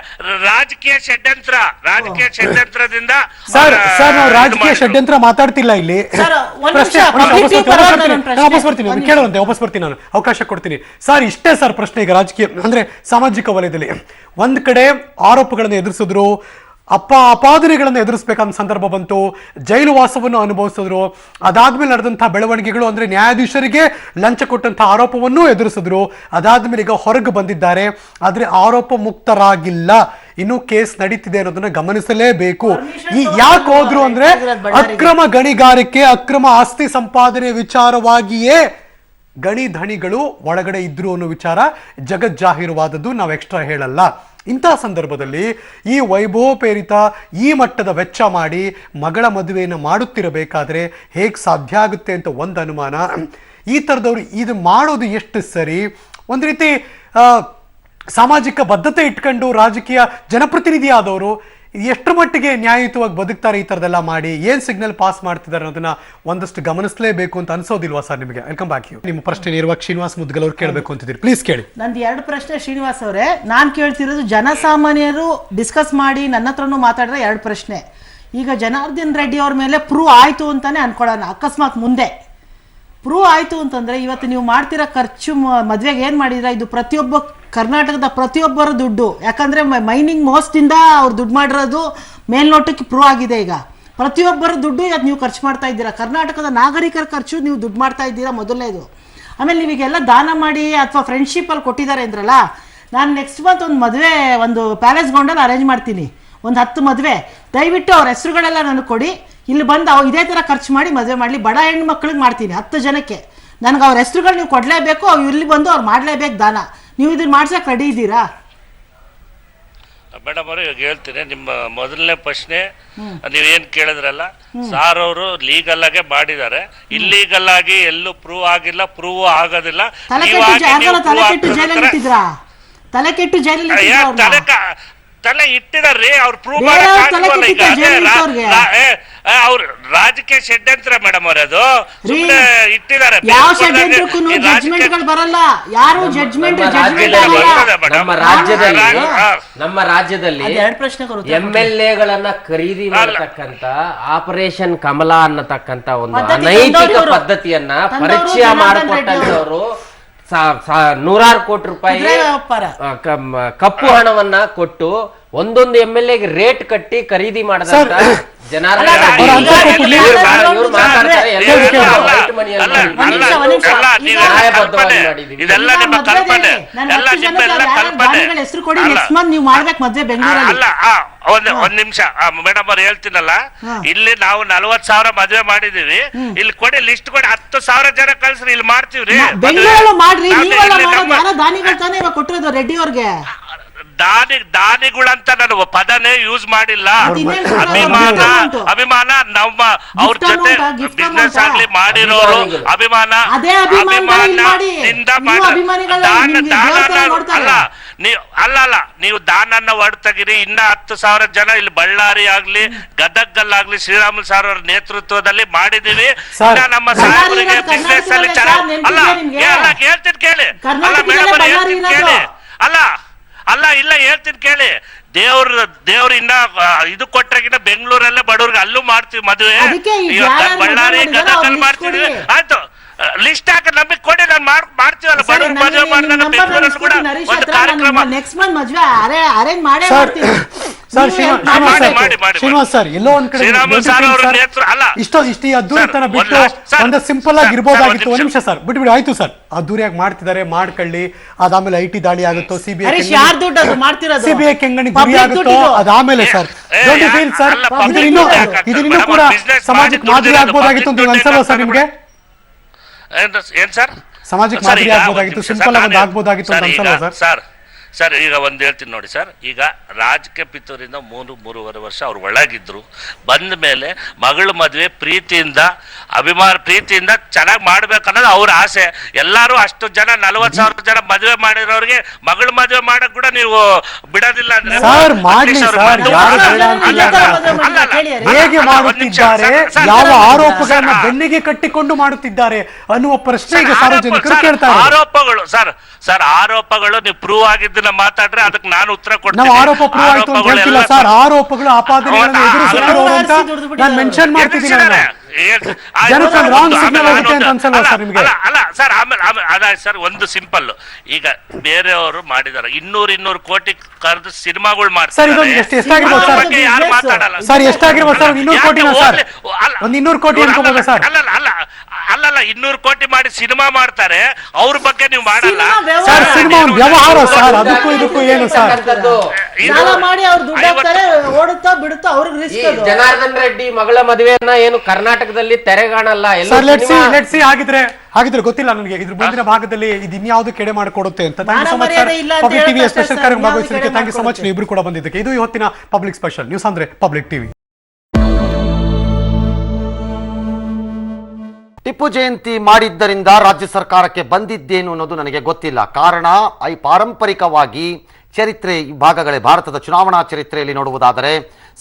ರಾಜಕೀಯ ಷಡ್ಯಂತ್ರ, ರಾಜಕೀಯ ಷಡ್ಯಂತ್ರದಿಂದ ಸರ್ ನಾವು ರಾಜಕೀಯ ಷಡ್ಯಂತ್ರ ಮಾತಾಡ್ತಿಲ್ಲ ಇಲ್ಲಿ. ವಾಪಸ್ ಬರ್ತೀನಿ, ನಾನು ಅವಕಾಶ ಕೊಡ್ತೀನಿ ಸರ್. ಇಷ್ಟೇ ಸರ್ ಪ್ರಶ್ನೆ. ಈಗ ರಾಜಕೀಯ ಅಂದ್ರೆ ಸಾಮಾಜಿಕ ವಲಯದಲ್ಲಿ ಒಂದ್ ಕಡೆ ಆರೋಪಗಳನ್ನು ಎದುರಿಸಿದ್ರು, ಅಪಾದನೆಗಳನ್ನು ಎದುರಿಸಬೇಕಾದ ಸಂದರ್ಭ ಬಂತು, ಜೈಲು ವಾಸವನ್ನು ಅನುಭವಿಸಿದ್ರು. ಅದಾದ್ಮೇಲೆ ನಡೆದಂತಹ ಬೆಳವಣಿಗೆಗಳು ಅಂದ್ರೆ ನ್ಯಾಯಾಧೀಶರಿಗೆ ಲಂಚ ಕೊಟ್ಟಂತಹ ಆರೋಪವನ್ನೂ ಎದುರಿಸಿದ್ರು. ಅದಾದ್ಮೇಲೆ ಈಗ ಹೊರಗೆ ಬಂದಿದ್ದಾರೆ, ಆದ್ರೆ ಆರೋಪ ಮುಕ್ತರಾಗಿಲ್ಲ, ಇನ್ನು ಕೇಸ್ ನಡೀತಿದೆ ಅನ್ನೋದನ್ನ ಗಮನಿಸಲೇಬೇಕು. ಯಾಕೆ ಹೋದ್ರು ಅಂದ್ರೆ ಅಕ್ರಮ ಗಣಿಗಾರಿಕೆ, ಅಕ್ರಮ ಆಸ್ತಿ ಸಂಪಾದನೆ ವಿಚಾರವಾಗಿಯೇ ಗಣಿ ಧಣಿಗಳು ಒಳಗಡೆ ಇದ್ರು ಅನ್ನೋ ವಿಚಾರ ಜಗಜ್ಜಾಹೀರವಾದದ್ದು, ನಾವು ಎಕ್ಸ್ಟ್ರಾ ಹೇಳಲ್ಲ. ಇಂತಹ ಸಂದರ್ಭದಲ್ಲಿ ಈ ವೈಭವೋಪೇರಿತ ಈ ಮಟ್ಟದ ವೆಚ್ಚ ಮಾಡಿ ಮಗಳ ಮದುವೆಯನ್ನು ಮಾಡುತ್ತಿರಬೇಕಾದ್ರೆ ಹೇಗೆ ಸಾಧ್ಯ ಆಗುತ್ತೆ ಅಂತ ಒಂದು ಅನುಮಾನ. ಈ ಥರದವ್ರು ಇದು ಮಾಡೋದು ಎಷ್ಟು ಸರಿ? ಒಂದು ರೀತಿ ಸಾಮಾಜಿಕ ಬದ್ಧತೆ ಇಟ್ಕೊಂಡು ರಾಜಕೀಯ ಜನಪ್ರತಿನಿಧಿ ಆದವರು ಎಷ್ಟರ ಮಟ್ಟಿಗೆ ನ್ಯಾಯಯುತವಾಗಿ ಬದುಕ್ತಾರೆ ಈ ಥರದೆಲ್ಲ ಮಾಡಿ? ಏನು ಸಿಗ್ನಲ್ ಪಾಸ್ ಮಾಡ್ತಿದ್ದಾರೆ ಅನ್ನೋದನ್ನ ಒಂದಷ್ಟು ಗಮನಿಸಲೇಬೇಕು ಅಂತ ಅನ್ಸೋದಿಲ್ವಾ ಸರ್ ನಿಮಗೆ? Welcome back. ನಿಮ್ಮ ಪ್ರಶ್ನೆ ನೇರವಾಗಿ ಶ್ರೀನಿವಾಸ್ ಮುದ್ಗಲ್ ಅವ್ರು ಕೇಳಬೇಕು ಅಂತಿದ್ದೀರಿ, ಪ್ಲೀಸ್ ಕೇಳಿ. ನಂದು 2 ಪ್ರಶ್ನೆ ಶ್ರೀನಿವಾಸ್ ಅವರೇ. ನಾನು ಕೇಳ್ತಿರೋದು ಜನಸಾಮಾನ್ಯರು ಡಿಸ್ಕಸ್ ಮಾಡಿ ನನ್ನ ಹತ್ರನೂ ಮಾತಾಡಿದ್ರೆ 2 ಪ್ರಶ್ನೆ. ಈಗ ಜನಾರ್ದನ್ ರೆಡ್ಡಿ ಅವ್ರ ಮೇಲೆ ಪ್ರೂವ್ ಆಯಿತು ಅಂತಾನೆ ಅನ್ಕೊಳ್ಳೋಣ. ಅಕಸ್ಮಾತ್ ಮುಂದೆ ಪ್ರೂವ್ ಆಯಿತು ಅಂತಂದರೆ ಇವತ್ತು ನೀವು ಮಾಡ್ತಿರೋ ಖರ್ಚು ಮದುವೆಗೆ ಏನು ಮಾಡಿದ್ರೆ ಇದು ಕರ್ನಾಟಕದ ಪ್ರತಿಯೊಬ್ಬರ ದುಡ್ಡು. ಯಾಕಂದರೆ ಮೈನಿಂಗ್ ಮೋಸದಿಂದ ಅವ್ರು ದುಡ್ಡು ಮಾಡಿರೋದು ಮೇಲ್ನೋಟಕ್ಕೆ ಪ್ರೂವ್ ಆಗಿದೆ. ಈಗ ಪ್ರತಿಯೊಬ್ಬರ ದುಡ್ಡು ಇವತ್ತು ನೀವು ಖರ್ಚು ಮಾಡ್ತಾ ಇದ್ದೀರಾ. ಕರ್ನಾಟಕದ ನಾಗರಿಕರ ಖರ್ಚು ನೀವು ದುಡ್ಡು ಮಾಡ್ತಾ ಇದ್ದೀರಾ, ಮೊದಲನೇದು. ಆಮೇಲೆ ನೀವೀಗೆಲ್ಲ ದಾನ ಮಾಡಿ ಅಥವಾ ಫ್ರೆಂಡ್ಶಿಪ್ಪಲ್ಲಿ ಕೊಟ್ಟಿದ್ದಾರೆ ಅಂದ್ರಲ್ಲ, ನಾನು ನೆಕ್ಸ್ಟ್ ಮಂತ್ ಒಂದು ಮದುವೆ ಒಂದು ಪ್ಯಾಲೇಸ್ ಗ್ರೌಂಡಲ್ಲಿ ಅರೇಂಜ್ ಮಾಡ್ತೀನಿ, ಒಂದು 10 ಮದುವೆ. ದಯವಿಟ್ಟು ಅವ್ರ ಹೆಸರುಗಳೆಲ್ಲ ನನಗೆ ಕೊಡಿ. ಇಲ್ಲಿ ಬಂದು ಇದೇ ಥರ ಖರ್ಚು ಮಾಡಿ ಮದುವೆ ಮಾಡಲಿ. ಬಡ ಹೆಣ್ಣು ಮಕ್ಕಳಿಗೆ ಮಾಡ್ತೀನಿ 10 ಜನಕ್ಕೆ. ನನಗೆ ಅವ್ರ ಹೆಸರುಗಳು ನೀವು ಕೊಡಲೇಬೇಕು. ಅವ್ರು ಇಲ್ಲಿ ಬಂದು ಅವ್ರು ಮಾಡಲೇಬೇಕು ದಾನ. ನೀವು ಇದನ್ನ ಮಾಡ್ಸಕ್ಕೆ ರೆಡಿ ಇದ್ದೀರಾ? ಮೇಡಮ್ ಅವರು ಇವಾಗ ಹೇಳ್ತೀನಿ, ನಿಮ್ಮ ಮೊದಲನೇ ಪ್ರಶ್ನೆ ನೀವೇನ್ ಕೇಳಿದ್ರಲ್ಲ, ಸಾರ್ ಅವರು ಲೀಗಲ್ ಆಗೇ ಮಾಡಿದ್ದಾರೆ, ಇಲ್ಲೀಗಲ್ ಆಗಿ ಎಲ್ಲೂ ಪ್ರೂವ್ ಆಗಿಲ್ಲ, ಪ್ರೂವ್ ಆಗೋದಿಲ್ಲ. ತಲೆ ಇಟ್ಟಿದಾರ್ರಿ, ಅವ್ರು ಪ್ರೂವ್ ಅವ್ರು ರಾಜಕೀಯ ಷಡ್ಯಂತ್ರ ಮೇಡಮ್ ಅವ್ರ ಅದು ಇಟ್ಟಿದ್ದಾರೆ. ನಮ್ಮ ರಾಜ್ಯದಲ್ಲಿ MLA ಖರೀದಿ ಮಾಡತಕ್ಕಂತ ಆಪರೇಷನ್ ಕಮಲ ಅನ್ನತಕ್ಕಂತ ಒಂದು ಅನೈತಿಕ ಪದ್ಧತಿಯನ್ನ ಪರಿಚಯ ಮಾಡಿಕೊಟ್ಟಂತವರು ನೂರಾರು ಕೋಟಿ ರೂಪಾಯಿ ಕಪ್ಪು ಹಣವನ್ನ ಕೊಟ್ಟು ಒಂದೊಂದು MLA ಗೆ ರೇಟ್ ಕಟ್ಟಿ ಖರೀದಿ ಮಾಡಿದಂತ ಒಂದ್ ನಿಮಿಷ ಮೇಡಮ್ ಅವ್ರು ಹೇಳ್ತೀನಲ್ಲ, ಇಲ್ಲಿ ನಾವು 40,000 ಮದ್ವೆ ಮಾಡಿದೀವಿ, ಇಲ್ಲಿ ಕೊಡಿ ಲಿಸ್ಟ್ ಕೊಡಿ, 10,000 ಜನ ಕಳ್ಸ್ರಿ, ಇಲ್ಲಿ ಮಾಡ್ತೀವ್ರಿ. ದಾನಿಗಳಂತ ನಾನು ಪದನೇ ಯೂಸ್ ಮಾಡಿಲ್ಲ. ಅಭಿಮಾನ ನಮ್ಮ ಅವ್ರ ಜೊತೆ ಬಿಸ್ನೆಸ್ ಆಗ್ಲಿ ಮಾಡಿರೋರು ಅಭಿಮಾನದಿಂದ ಅಲ್ಲ ನೀವು ದಾನನ್ನ ಹೊರತಗಿರಿ. ಇನ್ನ 10,000 ಜನ ಇಲ್ಲಿ ಬಳ್ಳಾರಿ ಆಗ್ಲಿ ಗದಗಲ್ಲಾಗ್ಲಿ ಶ್ರೀರಾಮುಲು ಸಾರ್ ಅವರ ನೇತೃತ್ವದಲ್ಲಿ ಮಾಡಿದೀವಿ. ಇನ್ನ ನಮ್ಮ ಸಾಹೇಬರಿಗೆ ಬಿಸ್ನೆಸ್ ಅಲ್ಲಿ ಚೆನ್ನಾಗಿ ಹೇಳ್ತೀನಿ ಕೇಳಿ, ಅಲ್ಲ ಮೇಡಮ್ ಅವ್ರು ಹೇಳ್ತೀನಿ ಕೇಳಿ, ಅಲ್ಲ ಇಲ್ಲ ಹೇಳ್ತೀನಿ ಕೇಳಿ, ದೇವ್ರ ಇನ್ನ ಇದು ಕೊಟ್ಟಾಗಿನ ಬೆಂಗಳೂರಲ್ಲೇ ಬಡವ್ರಿಗೆ ಅಲ್ಲೂ ಮಾಡ್ತೀವಿ ಮದುವೆ, ಬಳ್ಳಾರಿ ಗದಗಲ್ಲಿ ಮಾಡ್ತೀವಿ. ಆಯ್ತು, ಲಿಸ್ಟ್ ಹಾಕಿ ನಮಗೆ ಕೊಡಿ, ನಾನು ಮಾಡ್ತೀವಲ್ಲ ಬಡವ್ರ ಮದುವೆ ಮಾಡಿದಾಗ ಬೆಂಗಳೂರಲ್ಲಿ ಕೂಡ ಒಂದು ಕಾರ್ಯಕ್ರಮ. ಶ್ರೀನಿವಾಸ್ ಸರ್, ಎಲ್ಲೋ ಒಂದ್ ಕಡೆ ಇಷ್ಟು ಅದ್ದೂರಿತನ ಬಿಟ್ಟು ಒಂದು ಸಿಂಪಲ್ ಆಗಿ ಇರ್ಬೋದಾಗಿತ್ತು. ಒಂದ್ ನಿಮಿಷ ಸರ್, ಬಿಟ್ಬಿಡಿ, ಆಯ್ತು ಸರ್, ಅದ್ದೂರಿಯಾಗಿ ಮಾಡ್ತಿದ್ದಾರೆ, ಮಾಡ್ಕೊಳ್ಳಿ. ಅದಾದ್ಮೇಲೆ IT ದಾಳಿ ಆಗುತ್ತೋ, ಸಿಬಿಐ ಕೆಂಗಣಿ ಗುರಿ ಆಗುತ್ತೋ, ಅದಾದ್ಮೇಲೆ ಸರ್ ಸರ್ ಇದನ್ನ ಕೂಡ ಸಮಾಜಕ್ಕೆ ಮಾದರಿ ಆಗ್ಬೋದಾಗಿತ್ತು ಅಂತ ಅನ್ಸಲ್ವಾ ಸರ್ ನಿಮ್ಗೆ? ಏನ್ ಸರ್ ಸಮಾಜಕ್ಕೆ ಮಾದರಿ ಆಗ್ಬೋದಾಗಿತ್ತು, ಸಿಂಪಲ್ ಆಗಿ ಆಗ್ಬೋದಾಗಿತ್ತು ಅಂತ ಅನ್ಸಲ್ವಾ ಸರ್? ಸರ್ ಈಗ ಒಂದು ಹೇಳ್ತೀನಿ ನೋಡಿ ಸರ್, ಈಗ ರಾಜಕೀಯ ಪಿತೂರಿಂದ 3-3.5 ವರ್ಷ ಅವ್ರು ಒಳಗಿದ್ರು. ಬಂದ ಮೇಲೆ ಮಗಳ ಮದುವೆ ಪ್ರೀತಿಯಿಂದ ಚೆನ್ನಾಗಿ ಮಾಡ್ಬೇಕನ್ನೋದು ಅವ್ರ ಆಸೆ. ಎಲ್ಲಾರು ಅಷ್ಟು ಜನ 40,000 ಜನ ಮದುವೆ ಮಾಡಿರೋರಿಗೆ ಮಗಳ ಮದುವೆ ಮಾಡಕ್ ಕೂಡ ನೀವು ಬಿಡೋದಿಲ್ಲ ಅಂದ್ರೆ ಹೇಗೆ ಮಾಡುತ್ತಿದ್ದಾರೆ, ಯಾವ ಆರೋಪಗಳನ್ನ ಬೆನ್ನಿಗೆ ಕಟ್ಟಿಕೊಂಡು ಮಾಡುತ್ತಿದ್ದಾರೆ ಅನ್ನುವ ಪ್ರಶ್ನೆ ಈಗ ಸಾರ್ವಜನಿಕರು ಕೇಳ್ತಾರೆ. ಆರೋಪಗಳು ಸರ್ ಆರೋಪಗಳು ನೀವು ಪ್ರೂವ್ ಆಗಿದ್ದನ್ನ ಮಾತಾಡ್ರೆ ಅದಕ್ಕೆ ನಾನು ಉತ್ತರ ಕೊಡ್ತೀನಿ. ಆರೋಪ ಪ್ರೂವ್ ಆಯ್ತು ಅಂತ ಹೇಳ್ತಿಲ್ಲ ಸರ್, ಆರೋಪಗಳು ಆಪಾದನೆಗಳನ್ನು ಎದುರಿಸುತ್ತಿರೋ ಅಂತ ನಾನು ಮೆನ್ಷನ್ ಮಾಡ್ತಿದ್ದೀನಿ. ಅಲ್ಲ ಸರ್, ಆಮೇಲೆ ಅದಾಯ್ತು ಸರ್. ಒಂದು ಸಿಂಪಲ್, ಈಗ ಬೇರೆಯವರು ಮಾಡಿದಾರೆ 200 ಕೋಟಿ ಕರೆದು ಸಿನಿಮಾಗಳು ಮಾಡ್ತಾರೆ. ಯಾರು ಮಾತಾಡಲ್ಲ ಸರ್, ಎಷ್ಟಾಗಿರ್ಬೋದು ಸರ್? 200 ಕೋಟಿನ ಸರ್? 200 ಕೋಟಿ ಅನ್ಕೋಬೋದಾ ಸರ್? ಅಲ್ಲಲ್ಲ 200 ಕೋಟಿ ಮಾಡಿ ಸಿನಿಮಾ ಮಾಡ್ತಾರೆ, ಅವ್ರ ಬಗ್ಗೆ ನೀವು ಮಾಡಲ್ಲ ಸರ್. ಸಿನಿಮಾ ಒಂದು ವ್ಯವಹಾರ ಸರ್, ಅದಕ್ಕೂ ಇದಕ್ಕೂ ಏನು ಸರ್? ಜನಾರ್ದನ್ ರೆಡ್ಡಿ ಮಗಳ ಮದುವೆಯನ್ನ ಏನು ಕರ್ನಾಟಕದಲ್ಲಿ ತೆರೆಗಾಣಲ್ಲ. ಹಾಗಿದ್ರೆ ಗೊತ್ತಿಲ್ಲ ನನಗೆ ಇದ್ರ ಮುಂದಿನ ಭಾಗದಲ್ಲಿ ಇದು ಇನ್ಯಾವುದು ಕೆಡೆ ಮಾಡಿಕೊಡುತ್ತೆ ಅಂತ. Thank you so much sir, public TV special ಕಾರ್ಯಕ್ರಮ ಭಾಗವಹಿಸಿದ್ದಕ್ಕೆ ಥ್ಯಾಂಕ್ ಯು ಸೊ ಮಚ್. ನೀವು ಇಬ್ರು ಕೂಡ ಬಂದಿದ್ದಕ್ಕೆ. ಇದು ಇವತ್ತಿನ ಪಬ್ಲಿಕ್ ಸ್ಪೆಷಲ್ ನ್ಯೂಸ್ ಅಂದ್ರೆ ಪಬ್ಲಿಕ್ ಟಿವಿ. ಟಿಪ್ಪು ಜಯಂತಿ ಮಾಡಿದ್ದರಿಂದ ರಾಜ್ಯ ಸರ್ಕಾರಕ್ಕೆ ಬಂದಿದ್ದೇನು ಅನ್ನೋದು ನನಗೆ ಗೊತ್ತಿಲ್ಲ. ಕಾರಣ ಪಾರಂಪರಿಕವಾಗಿ ಚರಿತ್ರೆ ಭಾಗಗಳೇ ಭಾರತದ ಚುನಾವಣಾ ಚರಿತ್ರೆಯಲ್ಲಿ ನೋಡುವುದಾದರೆ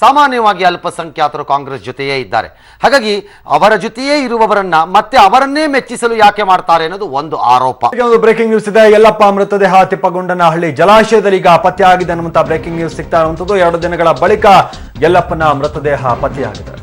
ಸಾಮಾನ್ಯವಾಗಿ ಅಲ್ಪಸಂಖ್ಯಾತರು ಕಾಂಗ್ರೆಸ್ ಜೊತೆಯೇ ಇದ್ದಾರೆ. ಹಾಗಾಗಿ ಅವರ ಜೊತೆಯೇ ಇರುವವರನ್ನ ಮತ್ತೆ ಅವರನ್ನೇ ಮೆಚ್ಚಿಸಲು ಯಾಕೆ ಮಾಡ್ತಾರೆ ಅನ್ನೋದು ಒಂದು ಆರೋಪ. ಬ್ರೇಕಿಂಗ್ ನ್ಯೂಸ್ ಇದೆ. ಯಲ್ಲಪ್ಪ ಮೃತದೇಹ ತಿಪ್ಪಗೊಂಡನಹಳ್ಳಿ ಜಲಾಶಯದಲ್ಲಿ ಈಗ ಪತ್ತೆಯಾಗಿದೆ ಅನ್ನುವಂತ ಬ್ರೇಕಿಂಗ್ ನ್ಯೂಸ್ ಸಿಗ್ತಾ ಇರುವಂತದ್ದು. 2 ದಿನಗಳ ಬಳಿಕ ಯಲ್ಲಪ್ಪನ ಮೃತದೇಹ ಪತ್ತೆಯಾಗಿದೆ.